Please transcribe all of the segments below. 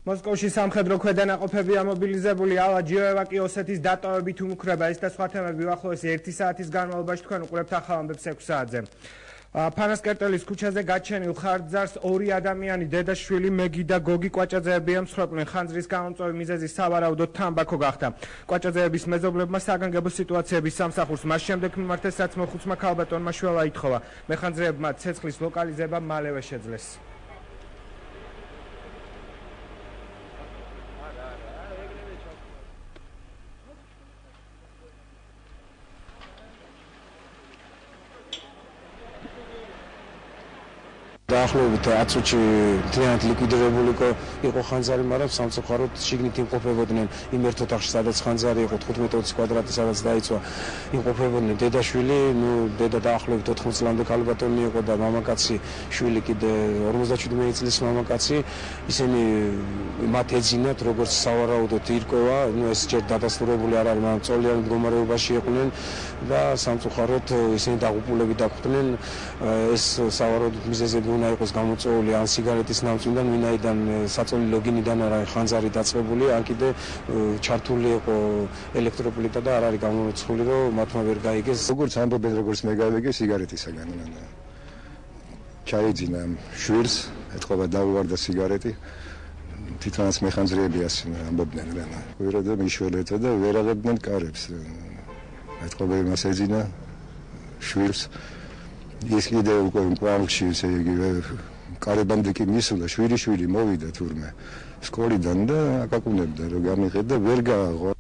მოსკოვში სამხედრო ქვედანაყოფები ამობილიზებული ალა ჯიოევაკი ოსეთის დატოვებით უმუქრება ეს და სხვა თემები უახლოესი 1 საათის განმავლობაში თქვენ უყურებთ ახალ ამბებს 6 საათზე. ფანასკერტელის ქუჩაზე გაჩენილ ხარჯზარს 2 ადამიანი დედაშვილი მეგი და გოგი კვაჭაძეები ემსხვერპლენ ხანძრის გამომწვევი მიზეზი სავარაუდოდ თამბაქო გახდა. კვაჭაძეების მეზობლებმა საგანგებო სიტუაციების სამსახურს მას შემდეგ მიმართეს რაც მოხუცმა ქალბატონმა შველა ითხოვა. მეხანძრეებმა ცეცხლის ლოკალიზება მალევე შეძლეს. დაახლოებით 10 წუთში მთლიანად ლიკვიდირებული იყო ხანძარი, მაგრამ სამწუხაროდ შიგნით იმყოფებოდნენ იმ ერთ ოთახში, სადაც ხანძარი იყო 15-20 კვადრატი, სადაც დაიწვა, იმყოფებოდნენ დედაშვილი, დედა დაახლოებით 80 წლამდე ქალბატონი იყო და მამაკაცი, შვილი კიდე 57 წლის მამაკაცი. ისინი მათ ეძინათ, როგორც სავარაუდოდ ირკვევა, ეს ჯერ დადასტურებული არ არის, მაგრამ წოლიან მდგომარეობაში იყვნენ და სამწუხაროდ ისინი დაღუპულები დახვდნენ. ეს სავარაუდოდ მიზეზები უნდა იყოს გამოწვეული ან სიგარეტის ნამწვიდან, ვინაიდან საწოლი ლოგინიდან არ არის ხანძარი დაწყებული, ან კიდე ჩართული იყო ელექტროპლიტა და არ არის გამორიცხული, რომ მათმა ვერ გაიგეს. როგორც ამბობენ, როგორც მე გავიგე სიგარეტისაგან. ჩაიძინა შვილს, ეთყობა დაუვარდა სიგარეტი. თვითონაც მეხანძრეები ასენა ამბობდნენ, ვერადა მიშველეთა და ვერ აღებდნენ კარებს. ეთყობა იმას ეძინა შვილს. ის კიდე უკვე მკვამში ესე იგივე კარებამდე კი მისულა შვილი მოვიდა თურმე სკოლიდან და აკაკუნებდა რომ გამიყიდა ვერ გააღო.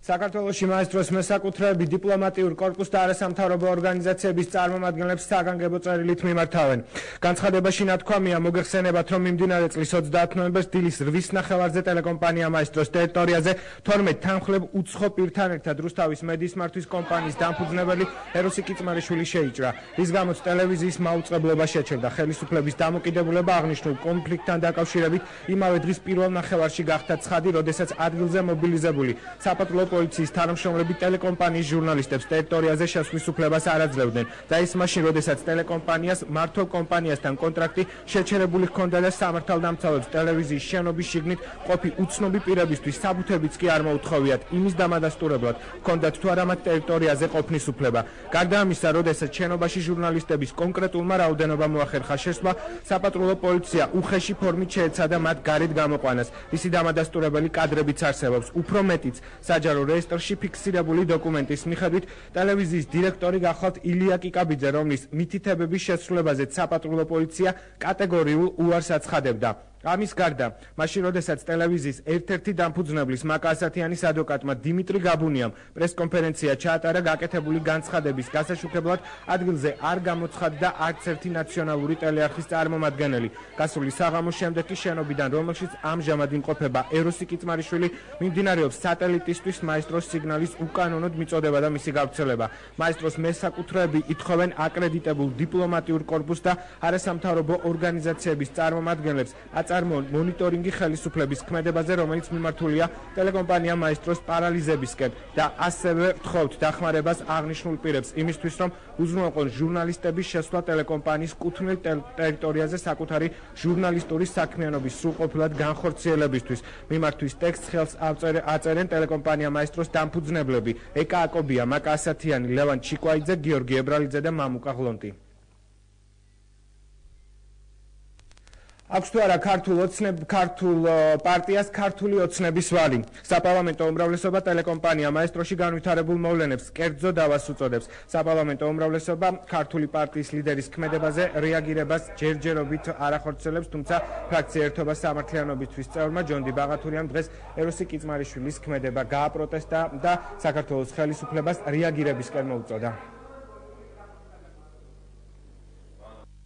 საქართველოში მაესტროს მესაკუთრეები დიპლომატიურ კორპუსს და არასამთავრობო ორგანიზაციების წარმომადგენლებს საგანგებო წერილით მიმართავენ. განცხადებაში ნათქვამია მოგეხსენებათ, რომ მიმდინარე წლის 30 ნოემბერს დილის 8 ნახევარზე ტელეკომპანია მაესტროს ტერიტორიაზე 12 თანმხლებ უცხო პირთან ერთად რუსთავის მედიის მართვის კომპანიის დამფუძნებელი ეროსი კიწმარიშვილი შეიჭრა, რის გამოც ტელევიზიის მაუწყებლობა შეჩერდა. ხელისუფლების დამოკიდებულება აღნიშნულ კონფლიქტთან დაკავშირებით იმავე დღის პირველ ნახევარში გახდა ცხადი, როდესაც ადგილზე მობილიზებული საპატრულო პოლიციის თანამშრომლები ტელეკომპანიის ჟურნალისტებს ტერიტორიაზე შესვლის უფლებას არ აძლევდნენ და ის მაშინ, როდესაც ტელეკომპანიას მართულ კომპანიასთან კონტრაქტი შეჩერებული ჰქონდა და სამართალდამცავებს ტელევიზიის შენობის შიგნით ყოფი უცნობი პირებისთვის საბუთებიც კი არ მოუთხოვიათ იმის დამადასტურებლად ჰქონდათ თუ არა მათ ტერიტორიაზე ყოფნის უფლება. გარდა ამისა, როდესაც შენობაში ჟურნალისტების კონკრეტულმა რაოდენობამ მოახერხა შესვლა, საპატრულო პოლიცია უხეში ფორმით შეეცადა მათ გარეთ გამოყვანას, ისი დამადასტურებელი კადრებიც არსებობს. უფრო მეტიც, საჯარო რეესტრში ფიქსირებული დოკუმენტის მიხედვით ტელევიზიის დირექტორი გახლავთ ილია კიკაბიძე, რომლის მითითებების შესრულებაზე საპატრულო პოლიცია კატეგორიულ უარს აცხადებდა. ამის გარდა, მაშინ როდესაც ტელევიზიის ერთ-ერთი დამფუძნებლის მაკა ასათიანის ადვოკატმა დიმიტრი გაბუნიამ პრესკონფერენცია ჩაატარა გაკეთებული განცხადების გასაშუქებლად, ადგილზე არ გამოცხადდა არც ერთი ნაციონალური ტელეარხის წარმომადგენელი. გასული საღამოს შემდეგ კი შენობიდან, რომელშიც ამჟამად იმყოფება ეროსი კიწმარიშვილი, მიმდინარეობს სატელიტისთვის მაესტროს სიგნალის უკანონოდ მიწოდება და მისი გავრცელება. მაესტროს მესაკუთრეები ითხოვენ აკრედიტებულ დიპლომატიურ კორპუსს და არასამთავრობო ორგანიზაციების წარმომადგენლებს მონიტორინგი ხელისუფლების ქმედებაზე, რომელიც მიმართულია ტელეკომპანია მაესტროს პარალიზებისკენ და ასევე ვთხოვთ დახმარებას აღნიშნულ პირებს იმისთვის, რომ უზრუნველყონ ჟურნალისტების შესვლა ტელეკომპანიის კუთვნილ ტერიტორიაზე საკუთარი ჟურნალისტური საქმიანობის სრულყოფილად განხორციელებისთვის. მიმართვის ტექსტს ხელს აწერენ ტელეკომპანია მაესტროს დამფუძნებლები ეკა აკობია, მაკა ასათიანი, ლევან ჩიკვაიძე, გიორგი ებრალიძე და მამუკა ღლონტი. აქვს თუ არა ქართულ პარტიას ქართული ოცნების ვალი. საპარლამენტო უმრავლესობა ტელეკომპანია მაესტროში განვითარებულ მოვლენებს კერძო დავას უწოდებს. საპარლამენტო უმრავლესობა ქართული პარტიის ლიდერის ქმედებაზე რეაგირებას ჯერჯერობით არ ახორციელებს, თუმცა ფრაქცია ერთობა სამართლიანობისთვის წევრმა ჯონდი ბაღათურიამ დღეს ეროსი კიწმარიშვილის ქმედება გააპროტესტა და საქართველოს ხელისუფლებას რეაგირებისკენ მოუწოდა.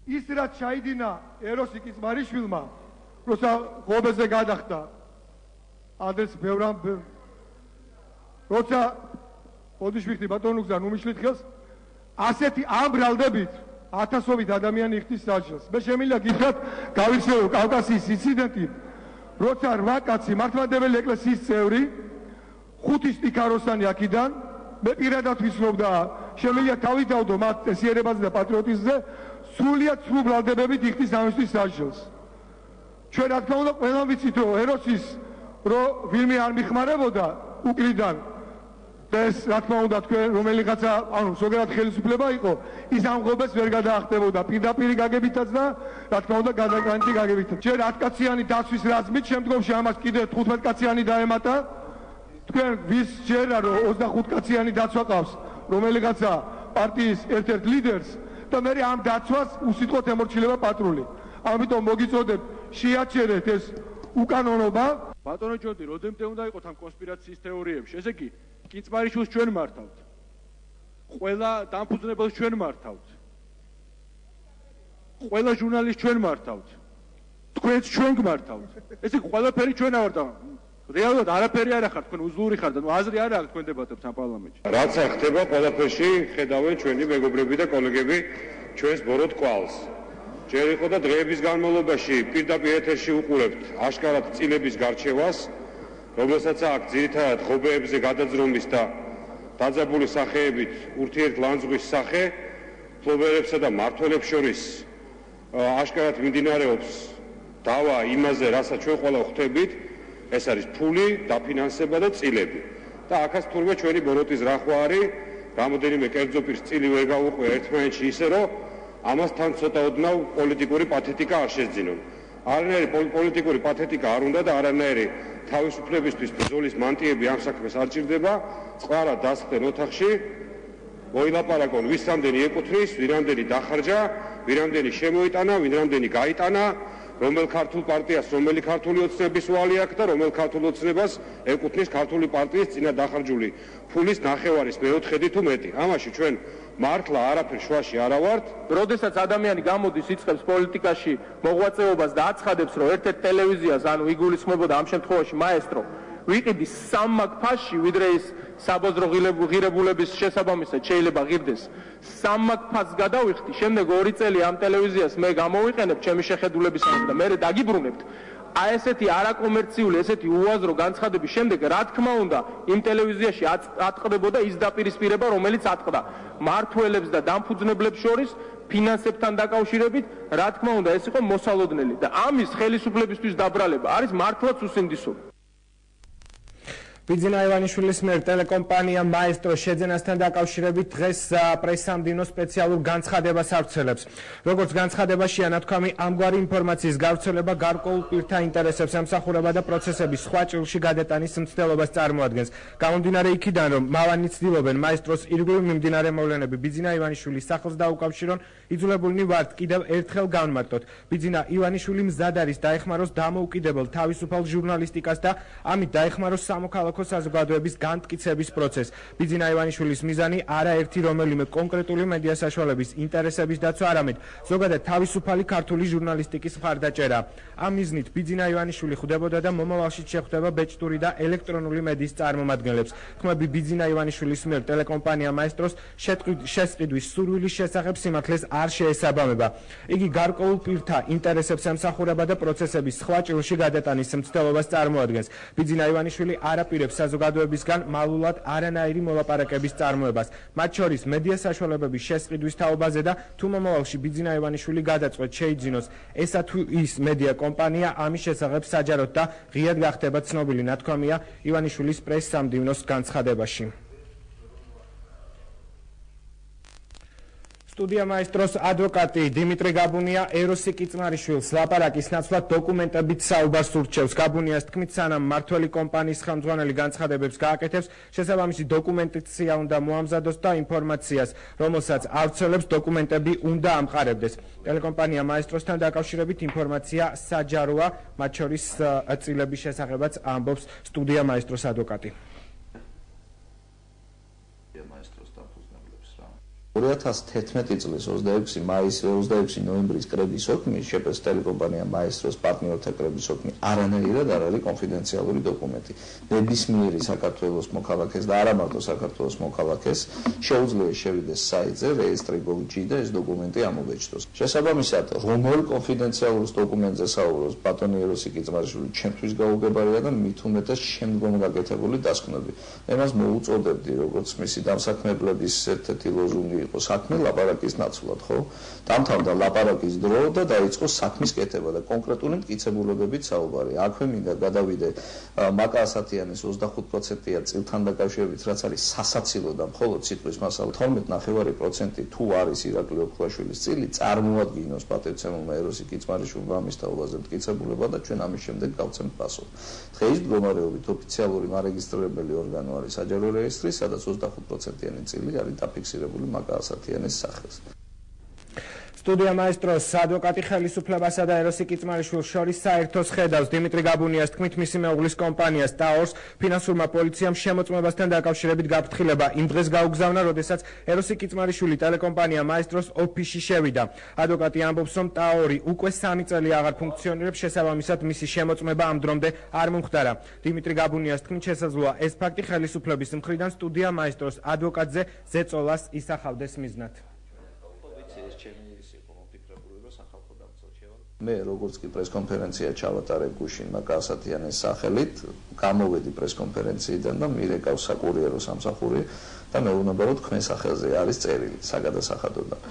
ის რაც ჩაიდინა ეროსი კიწმარიშვილმა, როცა ღობეზე გადახდა ადრეს ბევრამ როცა ოდიშვიხტი ბატონუგზან უმიშლით ხელს, ასეთი ამ ბრალდებით ათასობით ადამიანი იხდის საჯელს. მე შემიძლია გითხრათ გავიხსენო კავკასიის ინციდენტი, როცა 8 კაცი მართლმადიდებელი ეკლესიის წევრი, 5 სტიქაროსანი აქიდან, მე პირადად ვისმობდა, შემიძლია თავი დავდო მათ წესიერებაზე და პატრიოტიზმზე, სრულიად სრულ ბრალდებებით იხდის ამისთვის საჯელს. ჩვენ რა თქმა უნდა ყველამ ვიცით რომ ეროსის რომ ფილმი არ მიხმარებოდა უკლიდან და ეს რა თქმა უნდა თქვენ რომელიღაცა ანუ ზოგადად ხელისუფლება იყო ის ამღობეს ვერ გადაახდებოდა პირდაპირ გაგებითაც და რა თქმა უნდა გადაკრანტი გაგებითაც ჯერ 10 კაციანი დაცვის რაზმით შემდგომში ამას კიდე 15 კაციანი დაემატა თქვენ ვის ჯერა რომ 25 კაციანი დაცვა ყავს რომელიღაცა პარტიის ერთ-ერთ ლიდერს და მე ამ დაცვას უსიტყვოდ ემორჩილება პატრული ამიტომ მოგიწოდებ შეაჩერეთ ეს უკანონობა ბატონო ჯონდი როდემდე უნდა იყოს ამ კონსპირაციის თეორიებში ესე იგი კინწმარიშვილს ჩვენ მართავთ ყველა დამფუძნებელს ჩვენ მართავთ ყველა ჟურნალისტს ჩვენ მართავთ თქვენც ჩვენ გმართავთ ესე იგი ყველაფერი ჩვენ ავართ რეალურად არაფერი არ ახარ თქვენ უზლური ხართ და აზრი არ აქვს თქვენ დებატებს ამ პარლამენტში რაც ახდება ყველაფერში ხედავენ ჩვენი მეგობრები და კოლეგები ჩვენს ბოროტ კვალს ჯერ იყო და დღეების განმავლობაში პირდაპირ ეთერში უყურებთ აშკარად წილების გარჩევას რომელსაც აქ ძირითადად ღობეებზე გადაძრომის და დაძაბული სახეებით ურთიერთლანძღვის სახე ფლობერებსა და მმართველებს შორის აშკარად მიმდინარეობს დავა იმაზე რასაც ჩვენ ყველა ხვდებით ეს არის ფული, დაფინანსება და წილები. და აქაც თურმე ჩვენი ბოროტის რახვა არის, რამოდენიმე კერძო პირს წილი ვერ გაუყვია ერთმანეთში ისე, რომ ამასთან ცოტა ოდნავ პოლიტიკური პათეტიკა არ შეძინონ. არანაირი პოლიტიკური პათეტიკა არ უნდა და არანაირი თავისუფლებისთვის ბრძოლის მანტიები ამ საქმეს არ ჭირდება, წყარა დასხდნენ ოთახში, მოილაპარაკონ ვის რამდენი ეკუთვნის, ვირამდენი დახარჯა, ვირამდენი შემოიტანა, ვირამდენი გაიტანა რომელ ქართულ პარტიას რომელი ქართული ოცნების ვალი აქვს და რომელ ქართულ ოცნებას ეკუთვნის ქართული პარტიის წინა დახარჯული ფულის ნახევარის მეოთხედი თუ მეტი. ამაში ჩვენ მართლა არაფერ შუაში არა ვართ. როდესაც ადამიანი გამოდის იწყებს პოლიტიკაში მოღვაწეობას და აცხადებს, რომ ერთ-ერთ ტელევიზიას ანუ იგულისხმებოდა ამ შემთხვევაში მაესტრო ვიყიდის სამმაგ ფასში, ვიდრე ის საბაზრო ღირებულების შესაბამისად შეიძლება ღირდეს. სამმაგ ფასს გადავიხდი, შემდეგ 2 წელი ამ ტელევიზიას მე გამოვიყენებ ჩემი შეხედულებისამებრ და მე დაგიბრუნებთ. აი ესეთი არაკომერციული, ესეთი უაზრო განცხადების შემდეგ, რა თქმა უნდა, იმ ტელევიზიაში ატყდებოდა ის დაპირისპირება, რომელიც ატყდა მმართველებს და დამფუძნებლებს შორის ფინანსებთან დაკავშირებით, რა თქმა უნდა, ეს იყო მოსალოდნელი და ამის ხელისუფლებისთვის დაბრალება არის მართლაც usindisური. ბიძინა ივანიშვილის მიერ ტელეკომპანია მაესტრო შეძენასთან დაკავშირებით დღეს პრესამდინო სპეციალურ განცხადებას ავრცელებს. როგორც განცხადებაშია ნათქვამი, ამგვარი ინფორმაციის გავრცელება გარკვეულ პირთა ინტერესებს ემსახურება და პროცესების სხვა ჭრილში გადატანის მცდელობას წარმოადგენს. გამომდინარე იქიდან, რომ მავანი ცდილობენ მაესტროს ირგვლივ მიმდინარე მოვლენები ბიძინა ივანიშვილის სახლს დაუკავშირონ, იძულებულნი ვართ კიდევ ერთხელ განმარტოთ. ბიძინა ივანიშვილი მზად არის დაეხმაროს დამოუკიდებელ თავისუფალ ჟურნალისტიკას და ამით დაეხმაროს სამოქალაქო საზოგადოების განმტკიცების პროცესს. ბიძინა ივანიშვილის მიზანი არაერთი რომელიმე კონკრეტული მედია საშუალების ინტერესების დაცვა, არამედ ზოგადად თავისუფალი ქართული ჟურნალისტიკის მხარდაჭერა. ამ მიზნით ბიძინა ივანიშვილი ხვდებოდა და მომავალშიც შეხვდება ბეჭდური და ელექტრონული მედიის წარმომადგენლებს. ხმები ბიძინა ივანიშვილის მიერ ტელეკომპანია მაესტროს შესყიდვის სურვილის შესახებ სიმართლეს არ შეესაბამება. იგი გარკვეულ პირთა ინტერესებს ემსახურება და პროცესების სხვა ჭრილში გადატანის მცდელობას წარმოადგენს. ბიძინა ივანიშვილი არაპირებს საზოგადოებისგან მალულად არანაირი მოლაპარაკების წარმოებას, მათ შორის მედია საშუალებების შესყიდვის თაობაზე და თუ მომავალში ბიძინა ივანიშვილი გადაწყვეტ შეიძინოს ესა თუ ის მედია კომპანია, ამის შესახებ საჯაროდ და ღიად გახდება ცნობილი, ნათქვამია ივანიშვილის პრესსამდივნოს განცხადებაში. სტუდია მაესტროს ადვოკატი დიმიტრი გაბუნია ეროსი კიწმარიშვილს ლაპარაკის ნაცვლად დოკუმენტებით საუბარს ურჩევს. გაბუნიას თქმით, სანამ მმართველი კომპანიის ხელმძღვანელი განცხადებებს გააკეთებს, შესაბამისი დოკუმენტაცია უნდა მოამზადოს და ინფორმაციას, რომელსაც ავრცელებს, დოკუმენტები უნდა ამყარებდეს. ტელეკომპანია მაესტროსთან დაკავშირებით ინფორმაცია საჯაროა, მათ შორის წილების შესახებაც ამბობს სტუდია მაესტროს ადვოკატი. 2011 წლის 26 მაისის 26 ნოემბრის კრების ოფმის შეფეს ტელეკომპანია მაესტროს პარტნიორთა კრების ოფმი არანაირად არ არის კონფიდენციალური დოკუმენტი. ნებისმიერი საქართველოს მოქალაქეს და არა მარტო საქართველოს მოქალაქეს შეუძლია შევიდეს საიტზე reestri.gov და ეს დოკუმენტი ამობეჭდოს. შესაბამისად, რომელ კონფიდენციალურ დოკუმენტზე საუბრობს ბატონი ეროსი კიწმარიშვილი, ჩემთვის გაუგებარია და მით უმეტეს შემდგომ გაკეთებული დასკვნები. მე მას მოუწოდებდი, როგორც მისი დამსაქმებლების ერთ-ერთი ლოზუნგი იყო საქმე ლაპარაკის ნაცვლად, ხო? დამთავრდა ლაპარაკის დრო და დაიწყო საქმის კეთება და კონკრეტული მტკიცებულებებით საუბარი. აქვე მინდა გადავიდე მაკა ასათიანის 25%-იან წილთან დაკავშირებით, რაც არის სასაცილო და მხოლოდ სიტყვის მასალა 12.5% თუ არის ირაკლი ოქროაშვილის წილი, წარმოადგინოს პატივცემულმა ეროსი კიცმარიშვილმა ამის თაობაზე მტკიცებულება და ჩვენ ამის შემდეგ გავცემთ პასუხი. დღეის მდგომარეობით ოფიციალური მარეგისტრირებელი ორგანო არის საჯარო რეესტრი, სადაც 25%-იანი წილი არის დაფიქსირებული მაკა ასათიანის სახელს. სტუდია მაესტროს ადვოკატი ხელისუფლებასა და ეროსი კიცმარიშვილს შორის საერთოს ხედავს დიმიტრი გაბუნიას თქმით მისი მეუღლის კომპანიას ტაორს ფინანსურმა პოლიციამ შემოწმებასთან დაკავშირებით გაფრთხილება იმ დღეს გაუგზავნა, როდესაც ეროსი კიცმარიშვილი ტელეკომპანია მაესტროს ოფისში შევიდა. ადვოკატი ამბობს, რომ ტაორი უკვე 3 წელი აღარ ფუნქციონირებს, შესაბამისად მისი შემოწმება ამ დრომდე არ მომხდარა. დიმიტრი გაბუნიას თქმით შესაძლოა ეს ფაქტი ხელისუფლების მხრიდან სტუდია მაესტროს ადვოკატზე ზეწოლას ისახავდეს მიზნად. მე როგორც კი პრესკონფერენცია ჩავატარე გუშინ მაკა ასათიანის სახელით, გამოვედი პრესკონფერენციიდან და მირეკავ საკურიერო სამსახური და მეუბნებოდა რომ თქვენ სახელზე არის წერილი საგადასახადოდან.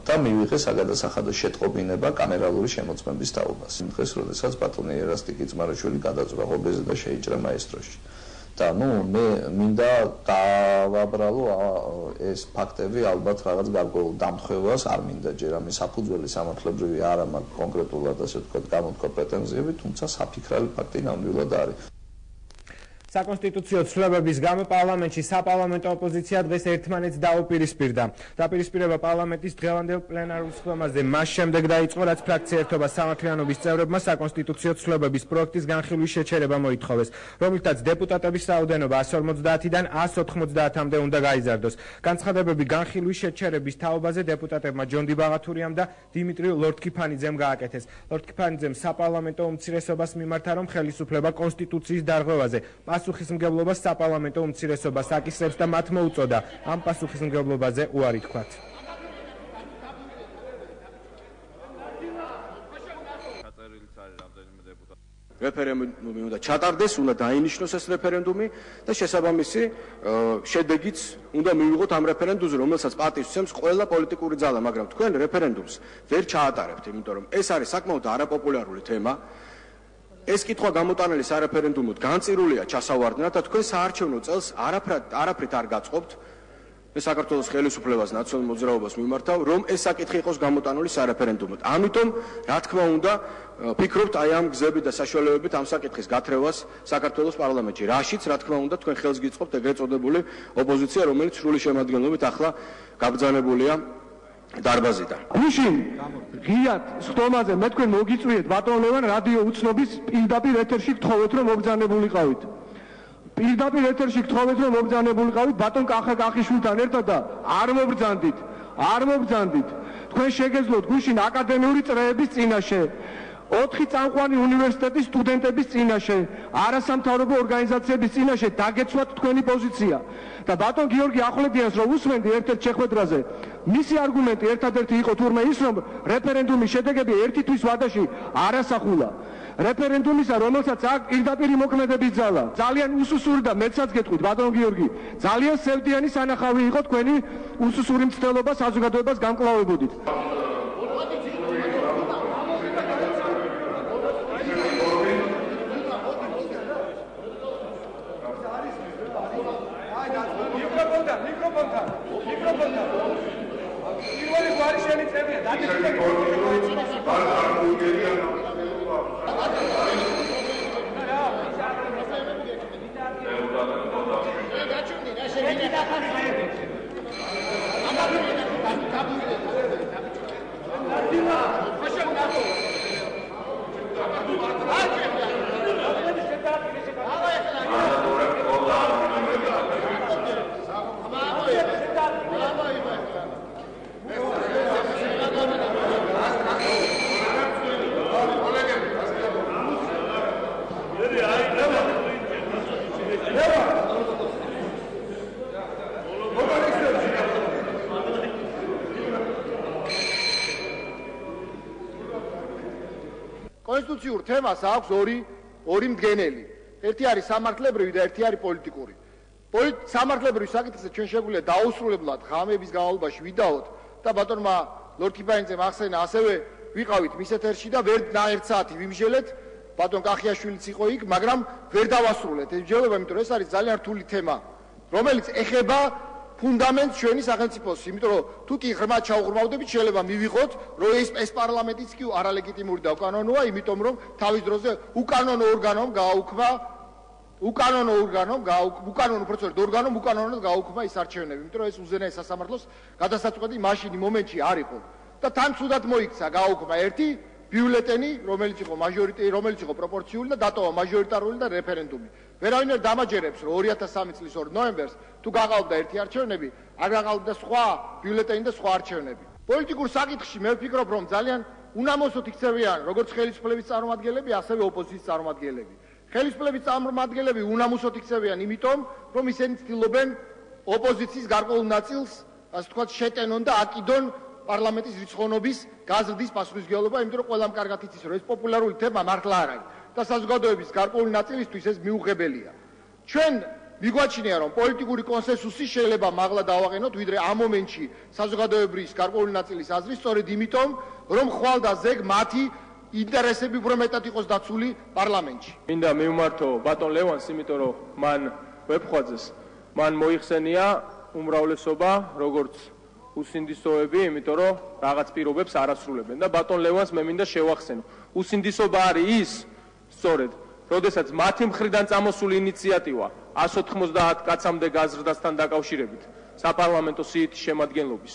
და მივიღე საგადასახადო შეტყობინება კამერალური შემოწმების თაობას. იმ დღეს, როდესაც ბატონი ერასტი კიცმარიშვილი გადაწვა ღობეზე და შეიჭრა მაესტროში. და მე მინდა დავაბრალო ეს ფაქტები ალბათ რაღაც გარკვეულ დამთხევას არ მინდა ჯერ ამის საფუძველი სამართლებრივი არა მაქვს კონკრეტულად ასე ვთქვათ გამოთქვა პრეტენზიები, თუმცა საფიქრალი ფაქტი ნამდვილად არის. საკონსტიტუციო ცვლილებების გამო პარლამენტში საპარლამენტო ოპოზიცია დღეს ერთმანეთს დაუპირისპირდა. დაპირისპირება პარლამენტის დღევანდელ პლენარულ სხდომაზე მას შემდეგ დაიწყო, რაც ფრაქცია ერთობა სამართლიანობის წევრებმა საკონსტიტუციო ცვლილებების პროექტის განხილვის შეჩერება მოითხოვეს, რომლითაც დეპუტატების რაოდენობა 150-დან 190-მდე უნდა გაიზარდოს. განცხადებები განხილვის შეჩერების თაობაზე დეპუტატებმა ჯონდი ბაღათურიამ და დიმიტრი ლორთქიფანიძემ გააკეთეს. ლორთქიფანიძემ საპარლამენტო უმცირესობას მიმართა, რომ ხელისუფლება კონსტიტუციის დარღვევაზე პასუხისმგებლობას საპარლამენტო უმცირესობას აკისრებს და მათ მოუწოდა ამ პასუხისმგებლობაზე უარი თქვათ. რეფერენდუმი უნდა ჩატარდეს, უნდა დაინიშნოს ეს რეფერენდუმი და შესაბამისი შედეგიც უნდა მივიღოთ ამ რეფერენდუმზე, რომელსაც პატივსცემს ყველა პოლიტიკური ძალა, მაგრამ თქვენ რეფერენდუმს ვერ ჩაატარებთ, იმიტომ რომ ეს არის საკმაოდ არაპოპულარული თემა. ეს კითხვა გამოტანილი სარეფერენდუმოდ განწირულია ჩასავარდნად და თქვენ საარჩევნო წელს არაფრით არ გაწყობთ. მე საქართველოს ხელისუფლებას ნაციონალურ მოძრაობას მიმართავ, რომ ეს საკითხი იყოს გამოტანილი სარეფერენდუმოდ. ამიტომ, რა თქმა უნდა, ფიქრობთ აი ამ გზებით და საშუალებებით ამ საკითხის გათრევას საქართველოს პარლამენტში. რაშიც, რა თქმა უნდა, თქვენ ხელს გიწყობთ ეგრეთ წოდებული ოპოზიცია, რომელიც სრული შემადგენლობით ახლა გაბრძანებულია დარბაზიდან. გუშინ ღიად სხდომაზე მე თქვენ მოგიწვიეთ ბატონ ლევან რადიო უცნობის პირდაპირ ეთერში გთხოვეთ რომ მობრძანებულიყავით. პირდაპირ ეთერში გთხოვეთ რომ მობრძანებულიყავით ბატონ კახაშვილთან ერთად და არ მობრძანდით. თქვენ შეგეძლოთ გუშინ აკადემიური წრეების წინაშე 4 წამყვანი უნივერსიტეტის სტუდენტების წინაშე, არასამთავრობო ორგანიზაციების წინაშე დაგეცვათ თქვენი პოზიცია. და ბატონ გიორგი ახვლედიანს რომ usmenდი ერთ-ერთ შეხვედრაზე, მისი არგუმენტი ერთადერთი იყო თურმე ის, რომ რეფერენდუმის შედეგები ერთი თვის ვადაში არ ასახულა. რეფერენდუმისა, რომელსაც აქვს პირდაპირი მოქმედების ძალა, ძალიან უსუსური და მეცაც გეტყვით ბატონ გიორგი, ძალიან სევდიანი სანახავი იყო თქვენი უსუსური მცდელობა საზოგადოებას გამკლავებოდით. კონსტიტუციურ თემას აქვს ორი მდგენელი. ერთი არის სამართლებრივი და ერთი არის პოლიტიკური. სამართლებრივ საკითხზე ჩვენ შეგვიძლია დაუსრულებლად ღამეების განმავლობაში ვიდაოთ და ბატონმა ლორდ კიბაინძემ ახსენა ასევე ვიყავით მის ეთერში და ვერ ერთ საათი ვიმჟელეთ ბატონ კახიაშვილიც იყო იქ მაგრამ ვერ დავასრულეთ ეს მსჯელობა იმიტომ რომ ეს არის ძალიან რთული თემა რომელიც ეხება ფუნდამენტს ჩვენი სახელმწიფოს იმიტომ რომ თუ კი ღრმად ჩაუღრმავდებით შეიძლება მივიღოთ რომ ეს პარლამენტიც კი არალეგიტიმური და უკანონოა იმიტომ რომ თავის დროზე უკანონო ორგანომ გააუქმა უკანონო პროცედურით ორგანომ უკანონოდ გააუქმა ის არჩევნები იმიტომ რომ ეს უზენაეს სასამართლოს გადასაწყვეტი მაშინ მომენტში არ იყო და თან ცუდად მოიქცა გააუქმა ერთი ბიულეტენი რომელიც იყო პროპორციული და დატოვა მაჟორიტარული და რეფერენდუმი ვერავინ ვერ დამაჯერებს რომ 2003 წლის 2 ნოემბერს თუ გაყალბდა ერთი არჩევნები არ გაყალბდა სხვა ბიულეტენი და სხვა არჩევნები პოლიტიკურ საკითხში მე ვფიქრობ რომ ძალიან უნამოსოდ იქცევიან როგორც ხელისუფლების წარმომადგენლები ასევე ოპოზიციის წარმომადგენლები ხელისუფლების წარმომადგენლები უნამოსოდ იქცევიან იმიტომ რომ ისინი ცდილობენ ოპოზიციის გარკვეულ ნაწილს ასე ვთქვათ შეტენონ და აკიდონ პარლამენტის რიცხოვნობის გაზრდის პასუხისმგებლობა, იმიტომ რომ ყველამ კარგად იცის, რომ ეს პოპულარული თემა მართლა არ არის და საზოგადოების გარკვეული ნაწილისთვის ეს მიუღებელია. ჩვენ მიგვაჩნია, რომ პოლიტიკური კონსენსუსი შეიძლება მაღლა დავაყენოთ, ვიდრე ამ მომენტში საზოგადოების გარკვეული ნაწილის აზრი, სწორედ იმიტომ, რომ ხვალ და ზეგ მათი ინტერესები უფრო მეტად იყოს დაცული პარლამენტში. მინდა მივმართო ბატონ ლევანს, იმიტომ რომ მან ვებხვაძეს, მან მოიხსენია უმრავლესობა, როგორც უსინდისოები, იმიტომ რომ რაღაც პირობებს არ ასრულებენ და ბატონ ლევანს მე მინდა შევახსენო. უსინდისობა არის ის, სწორედ, როდესაც მათი მხრიდან წამოსული ინიციატივა 190 კაცამდე გაზრდასთან დაკავშირებით საპარლამენტო სიითის შემადგენლობის.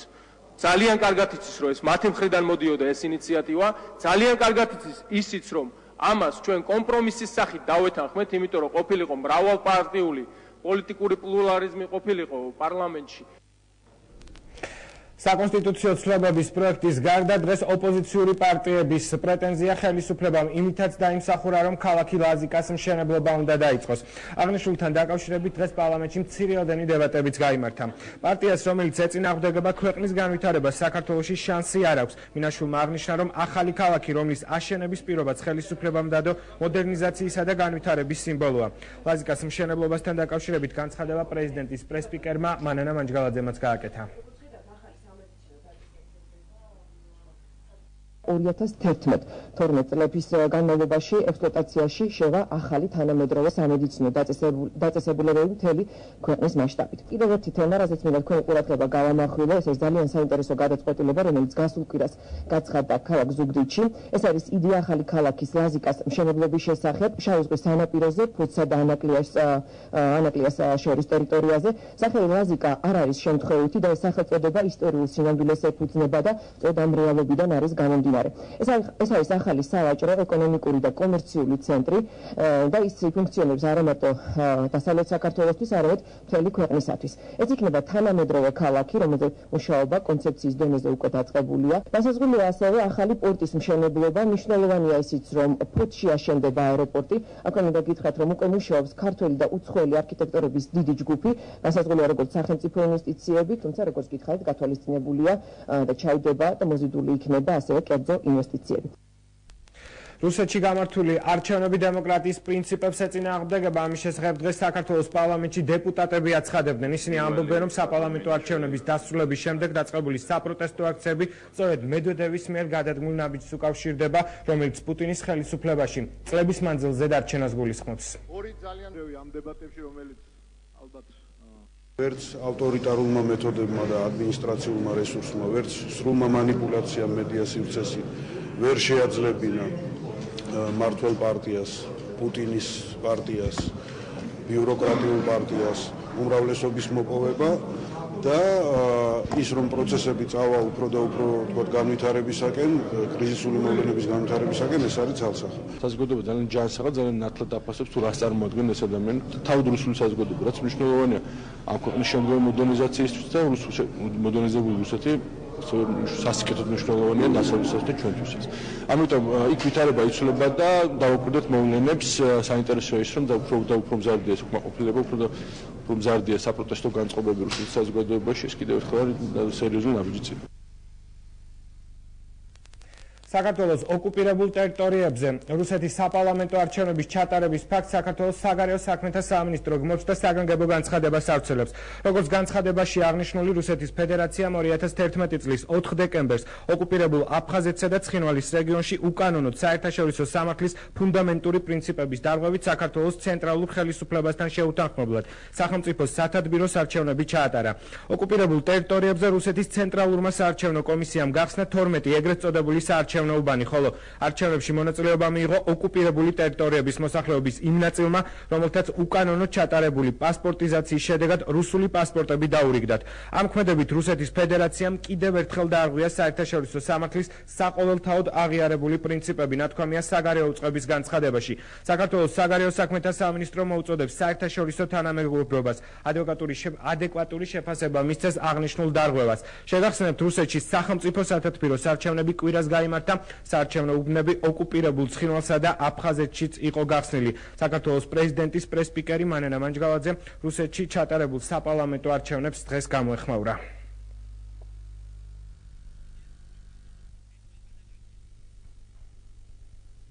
ძალიან კარგად იცის, რომ ეს მათი მხრიდან მოდიოდა ეს ინიციატივა, ძალიან კარგად იცის ისიც, რომ ამას ჩვენ კომპრომისის სახით დავეთანხმეთ, იმიტომ რომ ყოფილიყო მრავალპარტიული პოლიტიკური პლურალიზმი ყოფილიყო პარლამენტში. საკონსტიტუციო ცვლილებების პროექტის გარდა დღეს ოპოზიციური პარტიების პრეტენზია ხელისუფლებამ იმითაც დაიმსახურა, რომ ქალაქი ლაზიკას მშენებლობა უნდა დაიწყოს. აღნიშნულთან დაკავშირებით დღეს პარლამენტში მცირეოდენი დებატებიც გაიმართა. პარტიას, რომელიც ეწინააღმდეგება ქვეყნის განვითარებას საქართველოში შანსი არ აქვს. მინაშვილმა აღნიშნა, რომ ახალი ქალაქი, რომლის აშენების პირობაც ხელისუფლებამ დადო, მოდერნიზაციისა და განვითარების სიმბოლოა. ლაზიკას მშენებლობასთან დაკავშირებით განცხადება პრეზიდენტის პრესპიკერმა მანანა მანჯგალაძემაც გააკეთა. 2011-12 წლების განმავლობაში ექსპლუატაციაში შევა ახალი თანამედროვე სამედიცინო დაწესებულებები მთელი ქვეყნის მასშტაბით. კიდევ ერთი თემა, რაზეც მინდა თქვენი ყურადღება გავამახვილო, ეს არის ძალიან საინტერესო გადაწყვეტილება, რომელიც გასულ კვირას გაცხადდა ქალაქ ზუგდიდში. ეს არის იდეა ახალი ქალაქის ლაზიკას მშენებლობის შესახებ შავი ზღვის სანაპიროზე, ფუცსა და ანაკლიას შორის ტერიტორიაზე. სახელი ლაზიკა არ არის შემთხვევითი და ეს სახელწოდება ისტორიულ სინამდვილეს ეფუძნება და სწორედ ამ რეალობიდან არის გამომდინარე. ეს არის ახალი სავაჭრო, ეკონომიკური და კომერციული ცენტრი და ის ფუნქციონირებს არა მარტო დასავლეთ საქართველოსთვის, არამედ მთელი ქვეყნისათვის. ეს იქნება თანამედროვე ქალაქი, რომელზეც მუშაობა კონცეფციის დონეზე უკვე დაწყებულია. დასაზღვრულია ასევე ახალი პორტის მშენებლობა. მნიშვნელოვანია ისიც, რომ ფუცში აშენდება აეროპორტი. აქვე მინდა გითხრათ, რომ უკვე მუშაობს ქართველი და უცხოელი არქიტექტორების დიდი ჯგუფი. დასაზღვრულია როგორც სახელმწიფო ინვესტიციები, თუმცა როგორც გითხარით, გათვალისწინებულია და ჩაიდება და მოზიდული იქნება ასევე ინვესტიციები. რუსეთში გამართული არჩევნები დემოკრატიის პრინციპებს ეწინააღმდეგება. ამის შესახებ დღეს საქართველოს პარლამენტში დეპუტატები აცხადებდნენ. ისინი ამბობენ, რომ საპარლამენტო არჩევნების დასრულების შემდეგ დაწყებული საპროტესტო აქციები სწორედ მედვედევის მიერ გადადგმულ ნაბიჯს უკავშირდება, რომელიც პუტინის ხელისუფლებაში წლების მანძილზე დარჩენას გულისხმობს. ორი ძალიან ამ დებატებში, რომელიც ალბათ ვერც ავტორიტარულმა მეთოდებმა და ადმინისტრაციულმა რესურსმა, ვერც სრულმა მანიპულაციამ მედია სივრცეში ვერ შეაძლებინა მართლ პარტიას, პუტინის პარტიას, ბიუროკრატიულ პარტიას უმრავლესობის მოპოვება და ის რომ პროცესები წავა უფრო და უფრო თქვათ განვითარებისაკენ, კრიზისული მოვლენების განვითარებისაკენ, ეს არის ძალსახა. საზოგადოება ძალიან ჯანსაღად, ძალიან ნათლად აფასებს თუ რას წარმოადგენენ ეს ადამიანი. თავდროსული საზოგადოება, რაც მნიშვნელოვანია ამ ქვეყნის შემდგომი მოდერნიზაციისთვის და მოდერნიზებული რუსეთი სასიკეთოდ მნიშვნელოვანია დასავლეთსაც და ჩვენთვისაც. ამიტომ იქ ვითარება იცვლება და დავუკვირდეთ მოვლენებს. საინტერესოა ის, რომ უფრო მზარდია ეს უკმაყოფილება, უფრო მზარდია საპროტესტო განწყობები რუსეთის საზოგადოებაში. ეს კიდევ ერთხელ არის სერიოზული ნაბიჯი. საქართველოს ოკუპირებულ ტერიტორიებზე რუსეთის საპარლამენტო არჩევნების ჩატარების ფაქტს საქართველოს საგარეო საქმეთა სამინისტრო გმობს და საგანგებო განცხადებას ავრცელებს. Როგორც განცხადებაში აღნიშნული, რუსეთის ფედერაციამ 2011 წლის 4 დეკემბერს ოკუპირებულ აფხაზეთსა და ცხინვალის რეგიონში უკანონოდ საერთაშორისო სამართლის ფუნდამენტური პრინციპების დარღვევით საქართველოს ცენტრალურ ხელისუფლებასთან შეუთანხმებლად სახელმწიფოს სათადბიროს არჩევნები ჩაატარა. ოკუპირებულ ტერიტორიებზე რუსეთის ცენტრალურმა საარჩევნო კომისიამ გახსნა 12 ეგრეთ წოდებული არჩევნოუბანი, ხოლო არჩევნებში მონაწილეობა მიიღო ოკუპირებული ტერიტორიების მოსახლეობის იმ ნაწილმა, რომელთაც უკანონოდ ჩატარებული პასპორტიზაციის შედეგად რუსული პასპორტები დაურიგდათ. ამ ქმედებით რუსეთის ფედერაციამ კიდევ ერთხელ დაარღვია საერთაშორისო სამართლის საყოველთაოდ აღიარებული პრინციპები, ნათქვამია საგარეო უწყების განცხადებაში. საქართველოს საგარეო საქმეთა სამინისტრო მოუწოდებს საერთაშორისო თანამეგობრობას ადეკვატური შეფასება მისცეს აღნიშნულ დარღვევას. შეგახსენებთ, რუსეთში სახელმწიფო სათათბირო არჩევნები კვირას გაიმართა. საარჩევნო უბნები ოკუპირებულ ცხინვალსა და აფხაზეთშიც იყო გახსნილი. საქართველოს პრეზიდენტის პრესპიკერი მანენა მანჯგალაძე რუსეთში ჩატარებულ საპარლამენტო არჩევნებს დღეს გამოეხმაურა.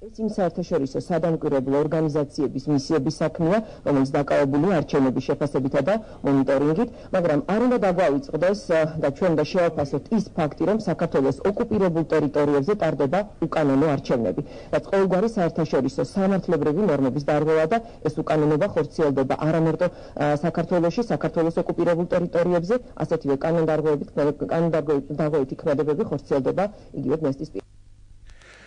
ეს იმ საერთაშორისო სადამკვირვებლო ორგანიზაციების მისიების საქმეა, რომელიც დაკავებულია არჩევნების შეფასებითა და მონიტორინგით, მაგრამ არ უნდა დაგვავიწყდეს და ჩვენ უნდა შევაფასოთ ის ფაქტი, რომ საქართველოს ოკუპირებულ ტერიტორიებზე ტარდება უკანონო არჩევნები, რაც ყოველგვარი საერთაშორისო სამართლებრივი ნორმების დარღვევა და ეს უკანონობა ხორციელდება არამარტო საქართველოში, საქართველოს ოკუპირებულ ტერიტორიებზე, ასეთივე კანონდარღვევითი ქმედებები ხორციელდება იგივე დნესტის პირობებში.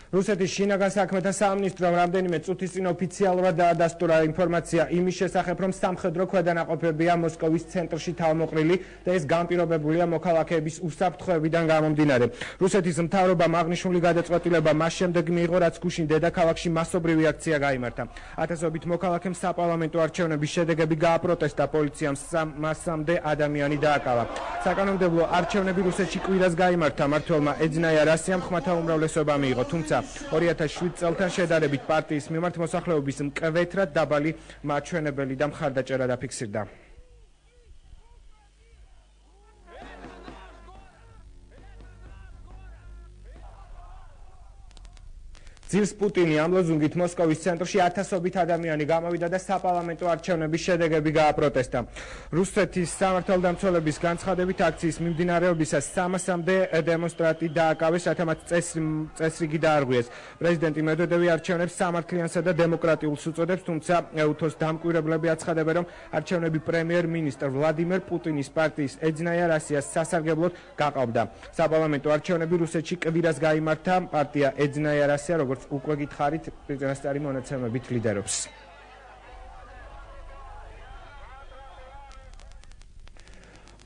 რუსეთის შინაგან საქმეთა სამინისტრომ რამდენიმე წუთის წინ ოფიციალურად დაადასტურა ინფორმაცია იმის შესახებ, რომ სამხედრო ქვედანაყოფებია მოსკოვის ცენტრში თავმოყრილი და ეს განპირობებულია მოქალაქეების უსაფრთხოებიდან გამომდინარე. რუსეთის მთავრობამ აღნიშნული გადაწყვეტილება მას შემდეგ მიიღო, რაც გუშინ დედაქალაქში მასობრივი აქცია გაიმართა. ათასობით მოქალაქემ საპარლამენტო არჩევნების შედეგები გააპროტესტა, პოლიციამ მასამდე ადამიანი დააკავა. საკანონმდებლო არჩევნები რუსეთში კვირას გაიმართა, მმართველმა ეძნაია რასიამ ხმათა უმრავლესობა მიიღო, თუმცა 2007 წელთან შედარებით პარტიის მიმართ მოსახლეობის მკვეთრად დაბალი მაჩვენებელი და მხარდაჭერა დაფიქსირდა. ძილს პუტინი ამ ლოზუნგით მოსკოვის ცენტრში ათასობით ადამიანი გამოვიდა და საპარლამენტო არჩევნების შედეგები გააპროტესტა. რუსეთის სამართალდამცველების განცხადებით აქციის მიმდინარეობისას 300-მდე დემონსტრანტი დააკავეს, რათა მათ წესრიგი დაარღვიეს. პრეზიდენტი მედვედევი არჩევნებს სამართლიანსა და დემოკრატიულს უწოდებს, თუმცა EUTOS დამკვირვებლები აცხადებენ, რომ არჩევნები პრემიერ-მინისტრ ვლადიმერ პუტინის პარტიის ეძნაია რასიას სასარგებლოდ გაყავდა. საპარლამენტო არჩევნები რუსეთში კვირას გაიმართა, პარტია ეძნაია რასია, როგორც უკვე გითხარით, წინასწარი მონაცემებით ლიდერობს.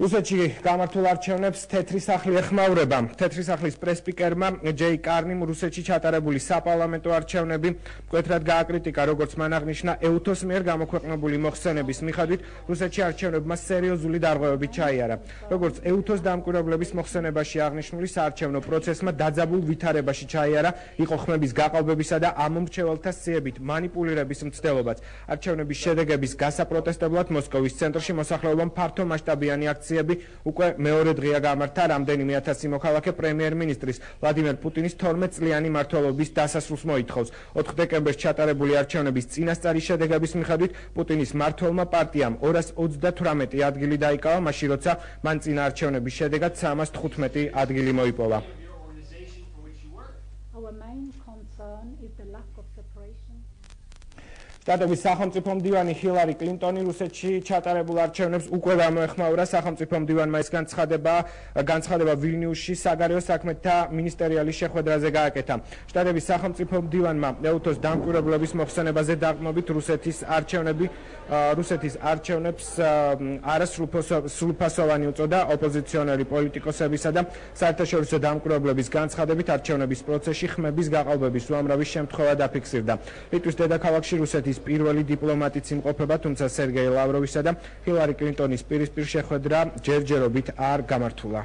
რუსეთში გამართულ არჩევნებს თეთრი სახლი ეხმაურება. თეთრი სახლის პრესპიკერმა ჯეი კარნიმ რუსეთში ჩატარებული საპარლამენტო არჩევნები მკვეთრად გააკრიტიკა, როგორც მან აღნიშნა EUTOS მიერ გამოქვეყნებული მოხსენების მიხედვით, რუსეთში არჩევნებმა სერიოზული დარღვევები ჩაიარა. როგორც EUTOS დამკვირვებლების მოხსენებაში აღნიშნული, საარჩევნო პროცესმა დაძაბულ ვითარებაში ჩაიარა, იყო ხმების გაყალბებისა და ამომრჩეველთა სიებით მანიპულირების მცდელობაც. არჩევნების შედეგების გასაპროტესტებლად მოსკოვის ცენტრში მოსახლეობამ ფართომასშტაბიანი აქცია უკვე მეორე დღეა გამართა, რამდენიმე ათასი მოქალაქე პრემიერ-მინისტრის ვლადიმერ პუტინის 12 წლიანი მმართველობის დასასრულს მოითხოვს. 4 დეკემბერს ჩატარებული არჩევნების წინასწარი შედეგების მიხედვით პუტინის მმართველმა პარტიამ 238 ადგილი დაიკავა, მაშინ როცა მან წინა არჩევნების შედეგად 315 ადგილი მოიპოვა. შტატების სახელმწიფო მდივანი ჰილარი კლინტონი რუსეთში ჩატარებულ არჩევნებს უკვე გამოეხმაურა. სახელმწიფო მდივანმა ეს განცხადება ვილნიუსში საგარეო საქმეთა მინისტერიალის შეხვედრაზე გააკეთა. შტატების სახელმწიფო მდივანმა EUTOS დამკვირვებლების მოხსენებაზე დაყრდნობით რუსეთის არჩევნებს არასრულფასოვანი უწოდა. ოპოზიციონერი პოლიტიკოსებისა და საერთაშორისო დამკვირვებლების განცხადებით არჩევნების პროცესში ხმების გაყალბების უამრავი შემთხვევა დაფიქსირდა. ლიტვის დედაქალაქში რუსეთის პირველი დიპლომატიც იმყოფება, თუმცა სერგეი ლავროვისა და ჰილარი კლინტონის პირისპირ შეხვედრა ჯერჯერობით არ გამართულა.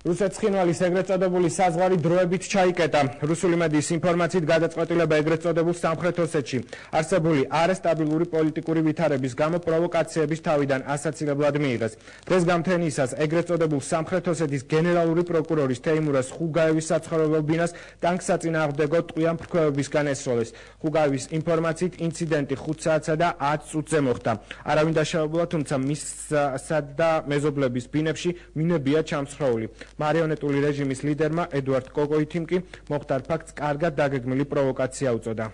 რუსეთის ხინვალის ეგრეთ წოდებული საზღვარი დროებით ჩაიკეტა. რუსული მედიის ინფორმაციით გადაწყვეტილება ეგრეთ წოდებულ სამხრეთ ოსეთში არსებული არასტაბილური პოლიტიკური ვითარების გამო პროვოკაციების თავიდან ასაცილებლად მიიღეს. დღეს გამთენიისას ეგრეთ წოდებულ სამხრეთ ოსეთის გენერალური პროკურორის თეიმურას ხუგაევის საცხოვრებელ ბინას ტანკსაწინააღმდეგო ტყვიან ფრქვევებისგან ესროლეს. ხუგაევის ინფორმაციით ინციდენტი 5 საათსა და 10 წუთზე მოხდა. არავინ დაშავებულა, თუმცა მისსა და მეზობლების ბინებში მინებია ჩამსხვრეული. მარიონეტული რეჟიმის ლიდერმა ედუარდ კოკოითიმ კი მოხდარ ფაქტს კარგად დაგეგმილი პროვოკაცია უწოდა.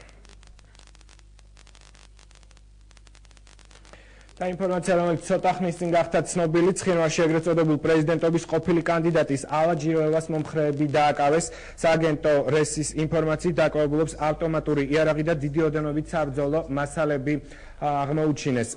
და ინფორმაცია, რომელიც ცოტა ხნის წინ გახდა ცნობილი, ცხინვალში ეგრეთ წოდებულ პრეზიდენტობის ყოფილი კანდიდატის ალა ჯიროევას მომხრეები დააკავეს. სააგენტო რესის ინფორმაციით დაკვირვებულობს ავტომატური იარაღი და დიდი ოდენობით საბრძოლო მასალები აღმოუჩინეს.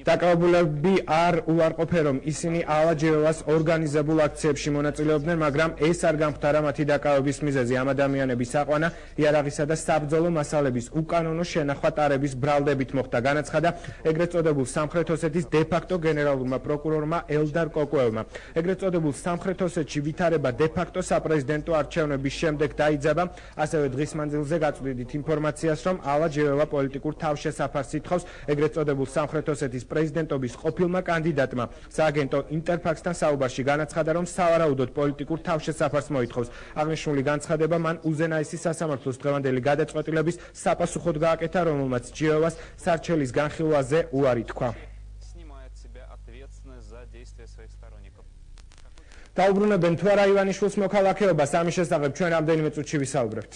დაკვირვებულები არ უარყოფენ, რომ ისინი ალა ჯიროევას ორგანიზებულ აქციებში მონაწილეობდნენ, მაგრამ ეს არ გამხდარა მათი დაკავების მიზეზი. ამ ადამიანების აყვანა იარაღისა და საბრძოლო მასალების უკანონო შენახვა ტარების ბრალდებით მოხდა. განაცხადა ეგრეთ წოდებულ სამხრეთ ოსეთის დე-ფაქტო გენერალურმა პროკურორმა ელდარ კოკოევმა. ეგრეთ წოდებულ სამხრეთ ოსეთში ვითარება დე-ფაქტო საპრეზიდენტო არჩევნების შემდეგ დაიძაბა. ასევე დღის მანძილზე გაწვდით ინფორმაციას, რომ ალა ჯიროევა პოლიტიკურ თავშესაფარს ითხოვს ეგრეთ წოდებულ სამხრეთ ოსეთის პრეზიდენტობის ყოფილმა კანდიდატმა. სააგენტო ინტერფაქსთან საუბარში განაცხადა, რომ სავარაუდოდ პოლიტიკურ თავშესაფარს მოითხოვს. აღნიშნული განცხადება მან უზენაესი სასამართლოს დღევანდელი გადაწყვეტილების საპასუხოდ გააკეთა, რომელმაც ჯიროევას სარჩელის განხილვაზე უარი თქვა. დაუბრუნებენ თუ არა ივანიშვილის მოქალაქეობას, ამის შესახებ ჩვენ რამდენიმე წუთში ვისაუბრებთ.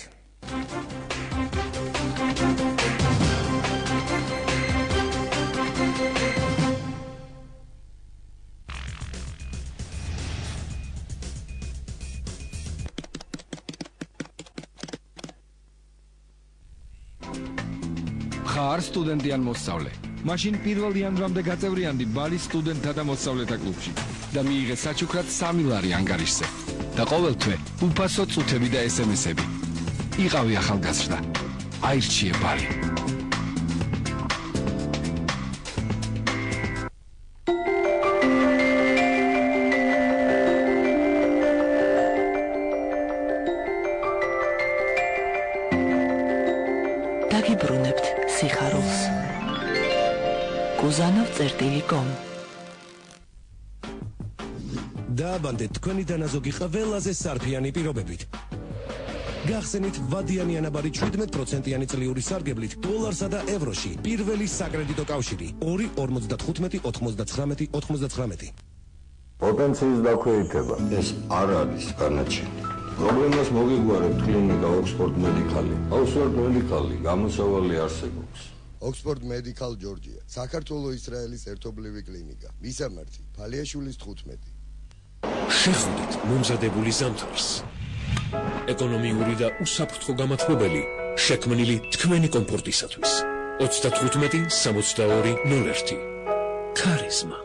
ხარ სტუდენტი ან მოსწავლე? მაშინ 1 იანვრამდე გაწევრიანდი ბალის სტუდენტთა და მოსწავლეთა კლუბში და მიიღე საჩუქრად 3 ლარი ანგარიშზე და ყოველ თვე უფასო წუთები და SMS-ები. იყავი ახალგაზრდა. აირჩიე ბალი. დაგიბრუნებთ სიხარულს. Kuzanov.com დააბანდეთ თქვენი დანაზოგი ყველაზე სარფიანი პირობებით. გახსენით ვადიანი ანაბარი 17%-იანი წლიური სარგებლით დოლარსა და ევროში. პირველი საკრედიტო კავშირი 2.55-99-99. პოტენციის დაქვეითება ეს არ არის განაჩენი. პრობლემას მოგიგვარებთ კლინიკა ოქსფორდ მედიკალი. ოქსფორდ მედიკალი გამოსავალი არსებობს. Oxford Medical Georgia, საქართველოს ისრაელის ერთობლივი კლინიკა. მისამართი: ფალიაშვილის 15. შეხვდით მომზადებული ზამთარს. ეკონომიური და უსაფრთხო გამათბობელი, შექმნილი თქვენი კომფორტისათვის. 35-62-01. ქარიზმა.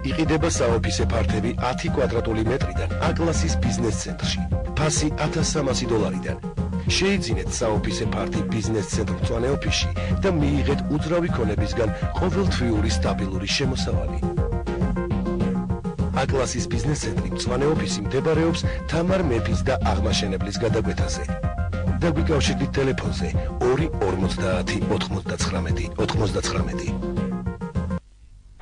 იყიდება საოფისე ფართები 10 კვადრატული მეტრიდან აკლასის ბიზნეს ცენტრში. ფასი $1300-დან. შეიძინეთ საოფისე ფართი ბიზნეს ცენტრ მწვანე ოფისში და მიიღეთ უძრავი ქონებისგან ყოველთვიური სტაბილური შემოსავალი. აკლასის ბიზნეს ცენტრი მწვანე ოფისი მდებარეობს თამარ მეფის და აღმაშენებლის გადაკვეთაზე. დაგვიკავშირდით ტელეფონზე 250-99-99.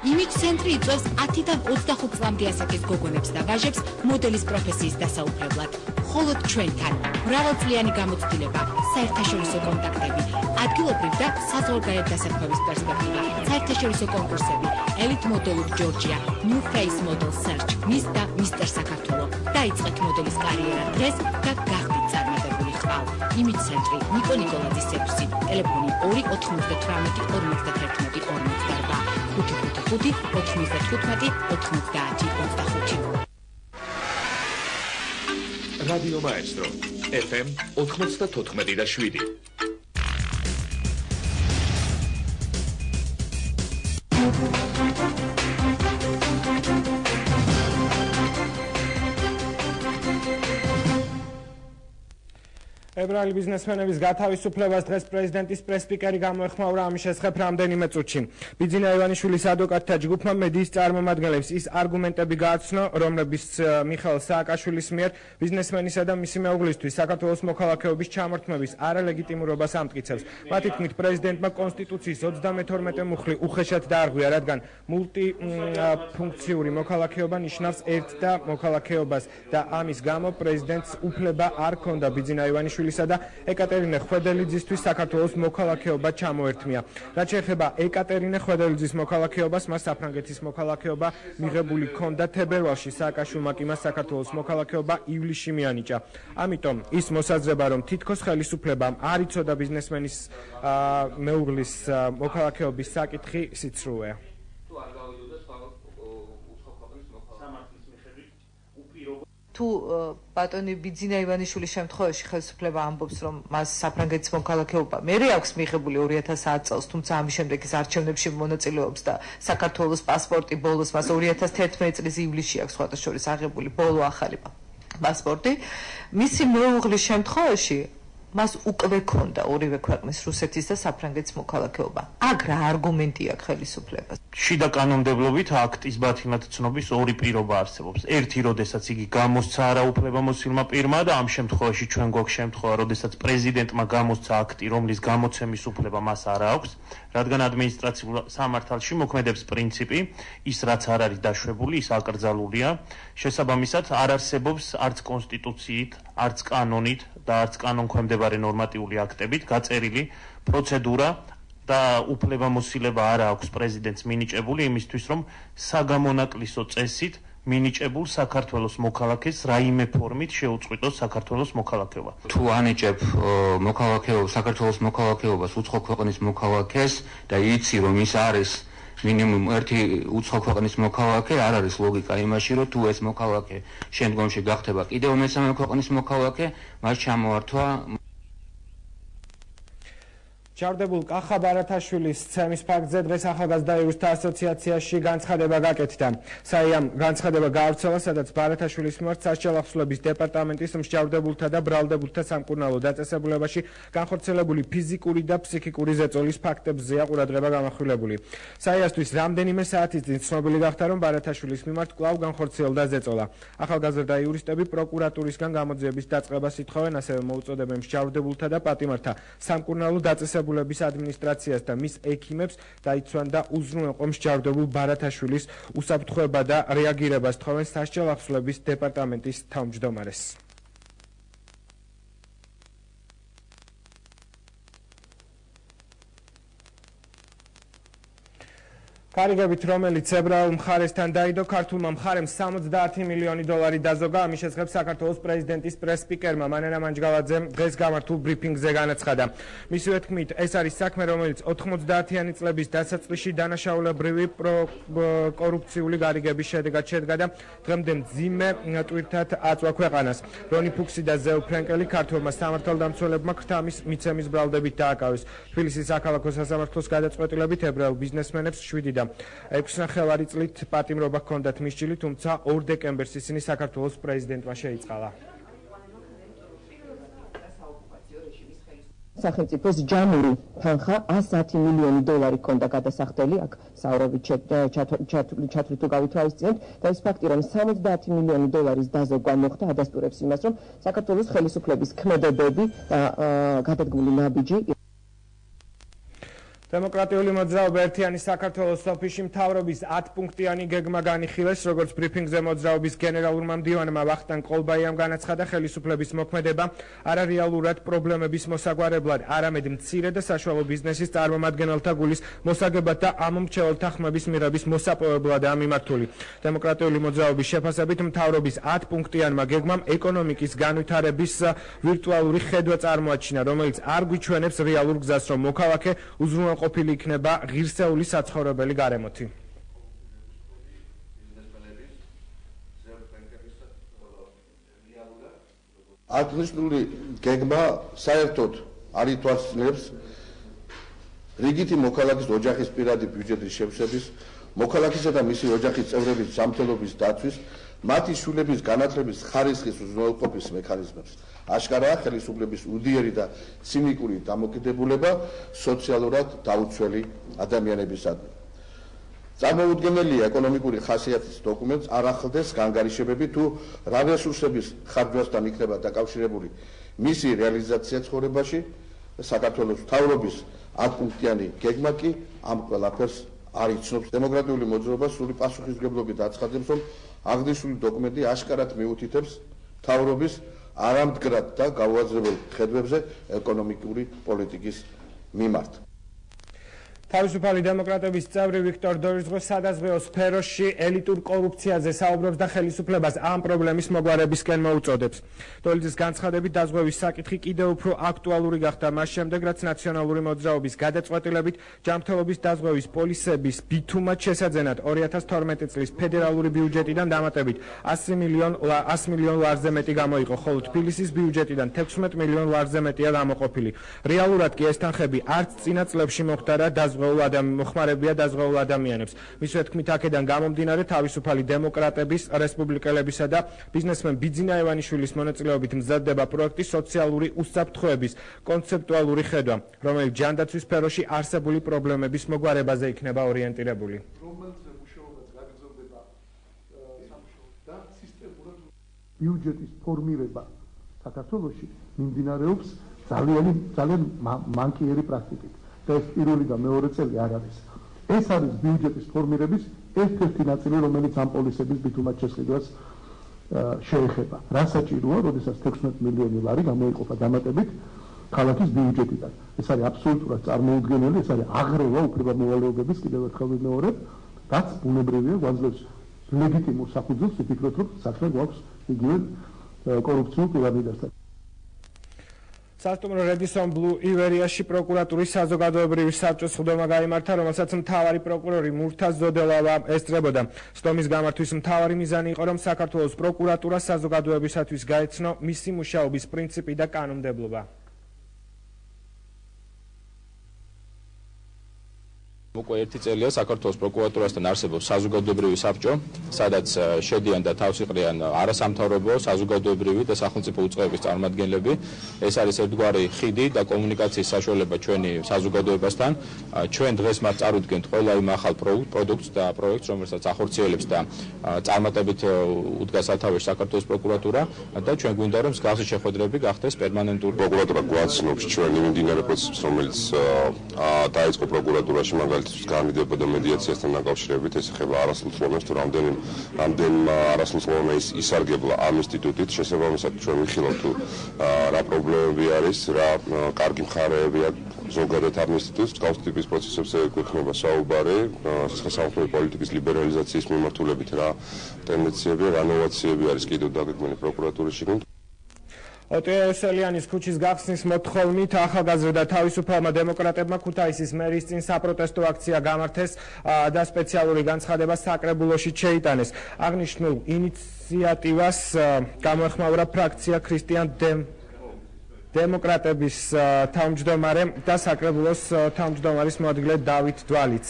იმიჯ ცენტრი იწვევს 10-დან 25 წლამდე ასაკის გოგონებს და ვაჟებს მოდელის პროფესიის დასაუბრებლად. მხოლოდ ჩვენთან მრავალწლიანი გამოცდილება, საერთაშორისო კონტაქტები, ადგილობრივ და საზღვარგარეთ დასაქმების პერსპექტივა, საერთაშორისო კონკურსები, ელიტ მოდელურ ჯორჯია, New Face Model Search, Miss და Mr. საქართველო. დაიწყეთ მოდელის კარიერა დღეს და გახდით წარმატებული ხვალ. იმიჯ ცენტრი ნიკო ნიკოლაძის 6, ტელეფონი 2-91-58-90-55. რადიო მაესტრო FM 94.7. ებრაელი ბიზნესმენების გათავისუფლებას დღეს პრეზიდენტის პრესსპიკერი გამოეხმაურა ამის შესახებ რამდენიმე წუთში. ბიძინა ივანიშვილის ადვოკატთა ჯგუფმა მედიის წარმომადგენლებს ის არგუმენტები გააცნო, რომლებიც მიხეილ სააკაშვილის მიერ ბიზნესმენისა და მისი მეუღლისთვის საქართველოს მოქალაქეობის ჩამორთმების არალეგიტიმურობას ამტკიცებს. მათი თქმით, პრეზიდენტმა კონსტიტუციის 32 მუხლი უხეშად დაარღვია, რადგან მულტიფუნქციური მოქალაქეობა ნიშნავს ერთ და მოქალაქეობას და ამის გამო პრეზიდენტს უფლება არ ჰქონდა ბიძინა ივანიშვილისა და ეკატერინე ხვედელიძისთვის საქართველოს მოქალაქეობა ჩამოერთმია. რაც შეეხება ეკატერინე ხვედელიძის მოქალაქეობას, მას საფრანგეთის მოქალაქეობა მიღებული ჰქონდა თებერვალში, სააკაშვილმა კი მას საქართველოს მოქალაქეობა ივლისში მიანიჭა. ამიტომ ის მოსაზრება, რომ თითქოს ხელისუფლებამ არ იცოდა ბიზნესმენის მეუღლის მოქალაქეობის საკითხი, სიცრუეა. თუ ბატონი ბიძინა ივანიშვილის შემთხვევაში ხელისუფლება ამბობს, რომ მას საფრანგეთის მოქალაქეობა მერე აქვს მიღებული 2010 წელს, თუმცა ამის შემდეგ ის არჩევნებში მონაწილეობს და საქართველოს პასპორტი ბოლოს მას 2011 წლის ივლისში აქვს სხვათა შორის აღებული ბოლო ახალი პასპორტი, მისი მეუღლის შემთხვევაში მას უკვე ქონდა ორივე ქვეყნის რუსეთის და საფრანგეთის მოქალაქეობა. აქ რა არგუმენტი აქვს ხელისუფლებას? შიდა კანონმდებლობით აქტის ბათილად ცნობის ორი პირობა არსებობს. ერთი, როდესაც იგი გამოსცა არაუფლებამოსილმა პირმა და ამ შემთხვევაში ჩვენ გვაქვს შემთხვევა, როდესაც პრეზიდენტმა გამოსცა აქტი, რომლის გამოცემის უფლება მას არ აქვს, რადგან ადმინისტრაციულ სამართალში მოქმედებს პრინციპი, ის რაც არ არის დაშვებული, ის აკრძალულია. შესაბამისად, არ არსებობს არც კონსტიტუციით, არც კანონით და არც კანონქვემდებარე ნორმატიული აქტებით გაწერილი პროცედურა და უფლებამოსილება არ აქვს პრეზიდენტს მინიჭებული იმისთვის, რომ საგამონაკლისო წესით მინიჭებულ საქართველოს მოქალაქეს რაიმე ფორმით შეუწყვიტოს საქართველოს მოქალაქეობა. თუ ანიჭებ საქართველოს მოქალაქეობას უცხო ქვეყნის მოქალაქეს და იცი, რომ ის არის მინიმუმ ერთი უცხო ქვეყნის მოქალაქე, არ არის ლოგიკა იმაში, რომ თუ ეს მოქალაქე შემდგომში გახდება კიდევ მესამე ქვეყნის მოქალაქე, მას ჩამოართვა. ჩარდებულ კახა ბარათაშვილის ცემის ფაქტზე დღეს ახალგაზრდა იურისტთა ასოციაციაში განცხადება გაკეთდა. საიამ განცხადება გაავრცელა, სადაც ბარათაშვილის მიმართ სასჯელ ახსნების დეპარტამენტის მსჯავრდებულთა და ბრალდებულთა სამკურნალო დაწესებულებაში განხორციელებული ფიზიკური და ფსიქიკური ზეწოლის ფაქტებზეა ყურადღება გამახვილებული. საიასთვის რამდენიმე საათის წინ ცნობილი გახდა, რომ ბარათაშვილის მიმართ კვლავ განხორციელდა ზეწოლა. ახალგაზრდა იურისტები პროკურატურისგან გამოძიების დაწყებას ითხოვენ, ასევე მოუწოდებენ მსჯავრდებულთა და პატიმართა სამკურნალო დაწესებულებების ადმინისტრაციას და მის ექიმებს დაიცვან და უზრუნველყო მსჯავრდებულ ბარათაშვილის უსაფრთხოება და რეაგირებას თხოვენ სასჯელ ახსნების დეპარტამენტის თავმჯდომარეს. გარიგებით, რომელიც ებრაულ მხარესთან დაიდო, ქართულმა მხარემ 70 მილიონი დოლარი დაზოგა. ამის შესახებ საქართველოს პრეზიდენტის პრესსპიკერმა მანენა მანჯგალაძემ დღეს გამართულ ბრიფინგზე განაცხადა. მისივე თქმით, ეს არის საქმე, რომელიც 90-იანი წლების დასაწყისში დანაშაულებრივი კორუფციული გარიგების შედეგად შედგა და დღემდე მძიმე ტვირთად აწვა ქვეყანას. რონი ფუქსი და ზეუ ფრენკელი ქართველმა სამართალდამცველებმა ქრთამის მიცემის ბრალდებით დააკავეს. თბილისის საქალაქო სასამართლოს გადაწყვეტილებით ებრაულ ბიზნესმენებს 7 და 6.5 წლით პატიმრობა ჰქონდათ მისჯილი, თუმცა 2 დეკემბერს ისინი საქართველოს პრეზიდენტმა შეიწყალა. სახელმწიფოს ჯამური თანხა 110 მილიონი დოლარი ჰქონდა გადასახდელი, აქ საუბრობით ჩათვლით თუ გავითვალისწინებთ და ის ფაქტი, რომ 70 მილიონი დოლარის დაზოგვა მოხდა, ადასტურებს იმას, რომ საქართველოს ხელისუფლების ქმედებები და გადადგმული ნაბიჯი დემოკრატიული მოძრაობა ერთიანი საქართველოს ოფისში მთავრობის 10 პუნქტიანი გეგმა განიხილეს, როგორც ბრიფინგზე მოძრაობის გენერალურმა მდივანმა ვახტანგ ყოლბაიამ განაცხადა, ხელისუფლების მოქმედება არარეალურად პრობლემების მოსაგვარებლად, არამედ მცირე და საშუალო ბიზნესის წარმომადგენელთა გულის მოსაგებად და ამომრჩეველთა ხმების მიღების მოსაპოვებლადაა მიმართული. დემოკრატიული მოძრაობის შეფასებით მთავრობის 10 პუნქტიანმა გეგმამ ეკონომიკის განვითარების ვირტუალური ხედვა წარმოაჩინა, რომელიც არ გვიჩვენებს რეალურ გზას, რომ მოქალაქე უზრუნველყოფილი იქნება ღირსეული საცხოვრებელი გარემოთი. აღნიშნული გეგმა საერთოდ არ ითვალისწინებს რიგითი მოქალაქის ოჯახის პირადი ბიუჯეტის შევსების, მოქალაქისა და მისი ოჯახის წევრების ჯანმრთელობის დაცვის, მათი შვილების განათლების ხარისხის უზრუნველყოფის მექანიზმებს. აშკარაა ხელისუფლების უდიერი და ცინიკური დამოკიდებულება სოციალურად დაუცველი ადამიანებისადმი. წარმოუდგენელია ეკონომიკური ხასიათის დოკუმენტს არ ახლდეს განგარიშებები თუ რა რესურსების ხარჯვასთან იქნება დაკავშირებული მისი რეალიზაცია ცხოვრებაში. საქართველოს მთავრობის 10 პუნქტიანი გეგმა კი ამ ყველაფერს არ იცნობს. დემოკრატიული მოძრაობა სრული პასუხისმგებლობით აცხადებს, რომ აღნიშნული დოკუმენტი აშკარად მიუთითებს მთავრობის არამდგრად და გაუაზრებელ ხედვებზე ეკონომიკური პოლიტიკის მიმართ. თავისუფალი დემოკრატების წევრი ვიქტორ დორიზღო სადაზღვეო სფეროში ელიტურ კორუფციაზე საუბრობს და ხელისუფლებას ამ პრობლემის მოგვარებისკენ მოუწოდებს. დოლიძის განცხადებით დაზღვევის საკითხი კიდევ უფრო აქტუალური გახდა მას შემდეგ, რაც ნაციონალური მოძრაობის გადაწყვეტილებით ჯანმრთელობის დაზღვევის პოლისების ბითუმად შესაძენად 2012 წლის ფედერალური ბიუჯეტიდან დამატებით 100 მილიონ ლარზე მეტი გამოიყო, ხოლო თბილისის ბიუჯეტიდან 16 მილიონ ლარზე მეტია გამოყოფილი. რეალურად კი ეს თანხები არც წინა წლებში მოხდარა მოხმარებია დაზღვეულ ადამიანებს. მისვე თქმით, აქედან გამომდინარე თავისუფალი დემოკრატების, რესპუბლიკელებისა და ბიზნესმენ ბიძინა ევანიშვილის მონაწილეობით მზადდება პროექტი სოციალური უსაფრთხოების კონცეპტუალური ხედვა, რომელიც ჯანდაცვის სფეროში არსებული პრობლემების მოგვარებაზე იქნება ორიენტირებული. ბიუჯეტის ფორმირება საქართველოში მიმდინარეობს ძალიან მანკიერი პრაქტიკით. და ეს პირველი და მეორე წელი არ არის. ეს არის ბიუჯეტის ფორმირების ერთ-ერთი ნაწილი, რომელიც ამ პოლისების ბითუმად შესყიდვას შეეხება. რა საჭიროა, როდესაც 16 მილიონი ლარი გამოიყოფა დამატებით ქალაქის ბიუჯეტიდან. ეს არის აბსოლუტურად წარმოუდგენელი, ეს არის აღრევა უფლებამოვალეობების კიდევ ერთხელ ვიმეორებ, რაც ბუნებრივია, გვაძლევს ლეგიტიმურ საფუძველს ვფიქროთ, რომ საქმე გვაქვს იგივე კორუფციულ პირამიდასთან. სასტუმრო Radisson Blu ივერიაში პროკურატურის საზოგადოებრივი საბჭოს სხდომა გაიმართა, რომელსაც მთავარი პროკურორი მურთაზ ზოდელავა ესწრებოდა. სხდომის გამართვის მთავარი მიზანი იყო, რომ საქართველოს პროკურატურა საზოგადოებისათვის გაეცნო მისი მუშაობის პრინციპი და კანონმდებლობა. უკვე ერთი წელია საქართველოს პროკურატურასთან არსებობს საზოგადოებრივი საბჭო, სადაც შედიან და თავს იყრიან არასამთავრობო, საზოგადოებრივი და სახელმწიფო უწყებების წარმომადგენლები. ეს არის ერთგვარი ხიდი და კომუნიკაციის საშუალება ჩვენი საზოგადოებასთან. ჩვენ დღეს მათ წარუდგენთ ყველა იმ ახალ პროდუქტს და პროექტს, რომელსაც ახორციელებს და წარმატებით უდგა სათავეში საქართველოს პროკურატურა და ჩვენ გვინდა, რომ მსგავსი შეხვედრები გახდეს პერმანენტური. პროკურატურა გვაცნობს ჩვენი მიმდინარე პროცესს, რომელიც დაიწყო პროკურატურაში მაგალითად განმეორებოდა მედიაციასთან დაკავშირებით, ეს ეხება არასრულწლოვანეს თუ რამდენ არასრულწლოვანეს ისარგებლა ამ ინსტიტუტით, შესაბამისად ჩვენ ვიხილავთ თუ რა პრობლემები არის, რა კარგი მხარეები აქვს ზოგადად ამ ინსტიტუტს, მსგავს ტიპის პროცესებზე გვექნება საუბარი, სახელმწიფო პოლიტიკის ლიბერალიზაციის მიმართულებით რა ტენდენციები, რა ნოვაციები არის კიდევ დაგეგმილი პროკურატურის შიგნით. ოტია იოსელიანის ქუჩის გახსნის მოთხოვნით ახალგაზრდა თავისუფალმა დემოკრატებმა ქუთაისის მერის წინ საპროტესტო აქცია გამართეს და სპეციალური განცხადება საკრებულოში შეიტანეს. აღნიშნულ ინიციატივას გამოეხმაურა ფრაქცია ქრისტიან დემოკრატების თავმჯდომარე და საკრებულოს თავმჯდომარის მოადგილე დავით დვალიც.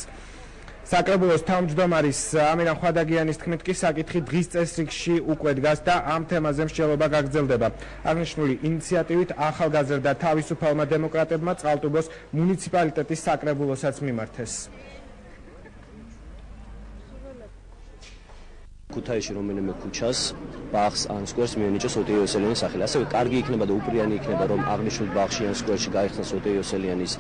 საკრებულოს თავმჯდომარის ამირან ხვადაგიანის თქმით კი საკითხი დღის წესრიგში უკვე დგას და ამ თემაზე მსჯელობა გაგრძელდება. აღნიშნული ინიციატივით ახალგაზრდა თავისუფალმა დემოკრატებმა წყალტუბოს მუნიციპალიტეტის საკრებულოსაც მიმართეს. ქუთაისში რომელიმე ქუჩას, ბაღს ან სკვერს მიენიჭოს ოტია იოსელიანის სახელი. ასევე კარგი იქნება და უპირიანი იქნება, რომ აღნიშნულ ბაღში ან სკვერში გაიხსნას ოტია იოსელიანის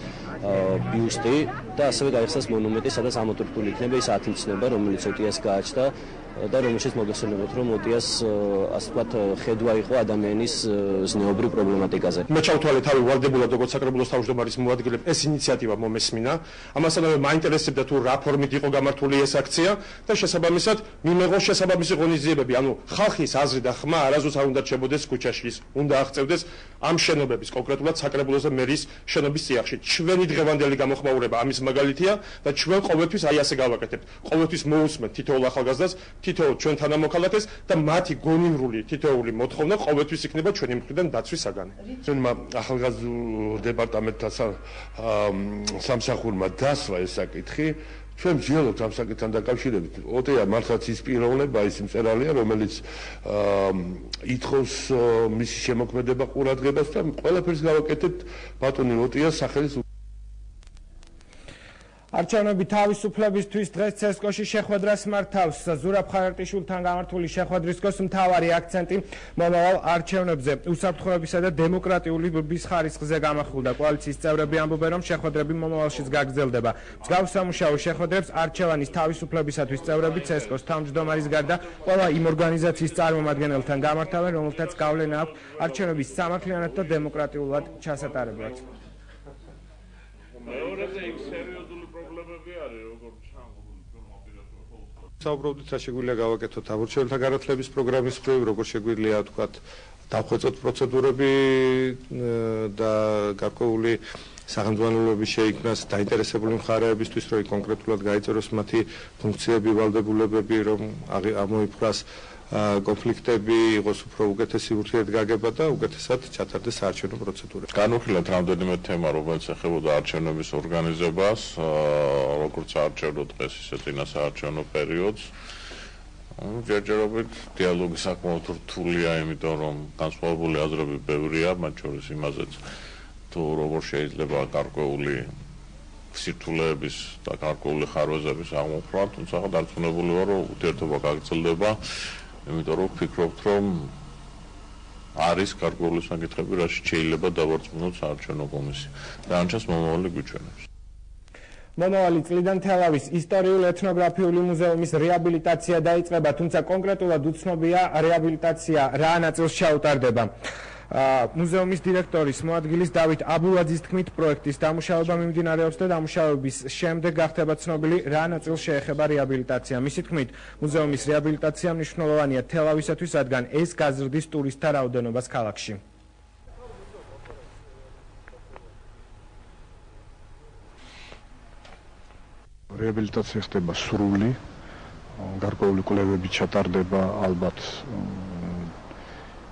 ბიუსტი და ასევე გაიხსნას მონუმენტი, სადაც ამოტვიფრთული იქნება ის ათინცნება, რომელიც ოტიას გააჩნდა და რომელშიც მოგესალმებით, რომ ოტიას ასე ვთქვათ ხედვა იყო ადამიანის ზნეობრივ პრობლემატიკაზე. მე ჩავთვალე თავი ვალდებულად როგორც საკრებულოს თავმჯდომარის მოადგილე ეს ინიციატივა მომესმინა. ამასთანავე მაინტერესებდა თუ რა ფორმით იყო გამართული ეს აქცია და შესაბამისად მიმეღო შესაბამისი ღონისძიებები, ანუ ხალხის აზრი და ხმა არასდროს არ უნდა რჩებოდეს ქუჩაში, უნდა აღწევდეს ამ შენობების, კონკრეტულად საკრებულოს და მერის შენობის წიაღში. ჩვენი დღევანდელი გამოხმაურება ამის მაგალითია და ჩვენ ყოველთვის აი ასე გავაკეთებთ. ყოველთვის მოусმენთ თითოეულ ახალგაზრდას, თითოეულ ჩვენ თანამოქალაქეს და მათი გონივრული თითოეული მოთხოვნა ყოველთვის იქნება ჩვენი მხრიდან დაცვის საგანი. ჩვენმა ახალგაზრდულ დეპარტამენტთან სამსახურმა დასვა ეს საკითხი. ჩვენ ვჯეროთ ამ საკითხთან დაკავშირებით. ოტეა მართლაც ის პიროვნება, ის მწერალია, რომელიც ითხოვს მისი შემოქმედება ყურადღებას და ყველაფერს გავაკეთებთ ბატონი ოტეას სახელის. არჩევნები თავისუფლებისთვის დღეს ცესკოში შეხვედრას მართავს. ზურაბ ხარატიშვილთან გამართული შეხვედრის დროს მთავარი აქცენტი მომავალ არჩევნებზე უსაფრთხოებისა და დემოკრატიული ბრძოლის ხარისხზე გამახვილდა. კოალიციის წევრები ამბობენ, რომ შეხვედრები მომავალშიც გაგრძელდება. მსგავს სამუშაო შეხვედრებს არჩევანის თავისუფლებისათვის წევრები ცესკოს თავმჯდომარის გარდა ყველა იმ ორგანიზაციის წარმომადგენელთან გამართავენ, რომელთაც გავლენა აქვს არჩევნების სამართლიანად და დემოკრატიულად ჩასატარებლად. საუბრობდით, რა შეგვიძლია გავაკეთოთ ამორჩეულთა განათლების პროგრამის მხრივ, როგორ შეგვიძლია თქვათ დავხვეწოთ პროცედურები და გარკვეული სახელმძღვანელოები შეიქმნას დაინტერესებული მხარეებისთვის, რომ კონკრეტულად გაიწეროს მათი ფუნქციები, ვალდებულებები, რომ ამოიფრას კონფლიქტები, იყოს უფრო უკეთესი ურთიერთგაგება და უკეთესად ჩატარდეს საარჩევნო პროცედურა. განვიხილეთ რამდენიმე თემა, რომელიც ეხებოდა არჩევნების ორგანიზებას, როგორც საარჩევნო დღეს, ისე წინა საარჩევნო პერიოდს. ჯერჯერობით დიალოგი საკმაოდ რთულია, იმიტომ რომ განსხვავებული აზრები ბევრია, მათ შორის იმაზეც, თუ როგორ შეიძლება გარკვეული სირთულეების და გარკვეული ხარვეზების აღმოფხვრა, თუმცა დარწმუნებული ვარ, რომ ურთიერთობა გაგრძელდება. იმიტომ რომ ვფიქრობთ, რომ არის გარკვეული საკითხები, რაშიც შეიძლება დავარწმუნოთ საარჩევნო კომისია. დანარჩენს მომავალი გვიჩვენებს. მომავალი წლიდან თელავის ისტორიული ეთნოგრაფიული მუზეუმის რეაბილიტაცია დაიწყება, თუმცა კონკრეტულად უცნობია რეაბილიტაცია რა ნაწილს ჩაუტარდება. მუზეუმის დირექტორის მოადგილის დავით აბულაძის თქმით, პროექტის დამუშავება მიმდინარეობს და დამუშავების შემდეგ გახდება ცნობილი რა ნაწილს შეეხება რეაბილიტაცია. მისი თქმით, მუზეუმის რეაბილიტაცია მნიშვნელოვანია თელავისათვის, რადგან ეს გაზრდის ტურისტთა რაოდენობას ქალაქში. რეაბილიტაცია ხდება სრული, გარკვეული კვლევები ჩატარდება ალბათ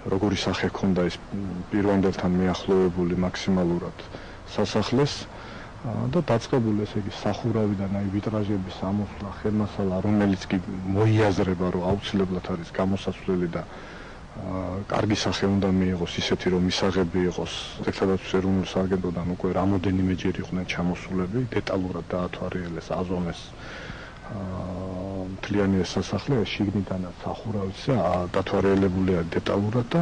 როგორი სახე ჰქონდა ეს პირვანდელთან მიახლოვებული მაქსიმალურად სასახლეს და დაწყებული ესე იგი სახურავიდან აი ვიტრაჟების ამოსვლა, ხელმასალა, რომელიც კი მოიაზრება, რომ აუცილებლად არის გამოსაცვლელი და კარგი სახე უნდა მიიღოს, ისეთი რომ მისაღები იყოს. ტექნოლოგიის ეროვნულ სააგენტოდან უკვე რამოდენიმეჯერ იყვნენ ჩამოსულები, დეტალურად დაათვალიერეს, აზომეს მთლიანი ეს სასახლე შიგნიდანაც სახურავიც დათვალიერებულია დეტალურად და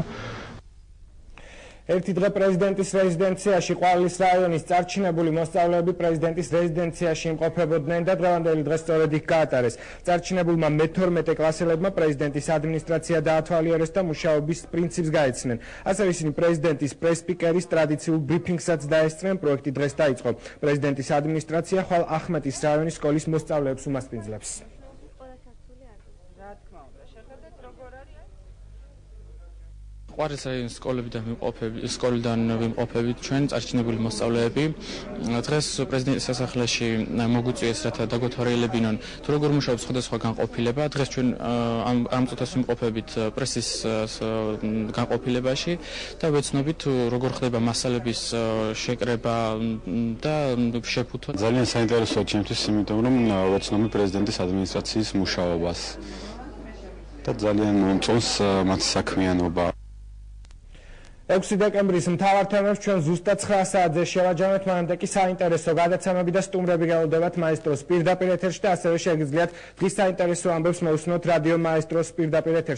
ერთი დღე პრეზიდენტის რეზიდენციაში ყვავილის რაიონის წარჩინებული მოსწავლეები პრეზიდენტის რეზიდენციაში იმყოფებოდნენ და დღევანდელი დღე სწორედ იქ გაატარეს. წარჩინებულმა მე-12 კლასელებმა პრეზიდენტის ადმინისტრაცია დაათვალიერეს და მუშაობის პრინციპს გაეცნენ. ასევე ისინი პრეზიდენტის პრეს-სპიკერის ტრადიციულ ბრიფინგსაც დაესწრნენ. პროექტი დღეს დაიწყო. პრეზიდენტის ადმინისტრაცია ხვალ ახმეტის რაიონის სკოლის მოსწავლეებს უმასპინძლებს. ყვავილის რაიონის სკოლიდან ვიმყოფებით ჩვენ წარჩინებული მოსწავლეები. დღეს პრეზიდენტის სასახლეში მოგვიწვიეს, რათა დაგვეთვალიერებინონ თუ როგორ მუშაობს სხვადასხვა განყოფილება. დღეს ჩვენ ამ წუთას ვიმყოფებით პრესის განყოფილებაში და ვეცნობით თუ როგორ ხდება მასალების შეკრება და შეფუთვა. ძალიან საინტერესოა ჩემთვის, იმიტომ რომ ვეცნობი პრეზიდენტის ადმინისტრაციის მუშაობას და ძალიან მომწონს მათი საქმიანობა. 6 დეკემბრის მთავარ თემებს ჩვენ ზუსტად 9 საათზე შევაჯამეთ, მანამდე კი საინტერესო გადაცემები და სტუმრები გელოდებათ მაესტროს პირდაპირ ეთერში და ასევე შეგიძლიათ დღის საინტერესო ამბებს მოусმინოთ რადიო მაესტროს პირდაპირ ეთერში.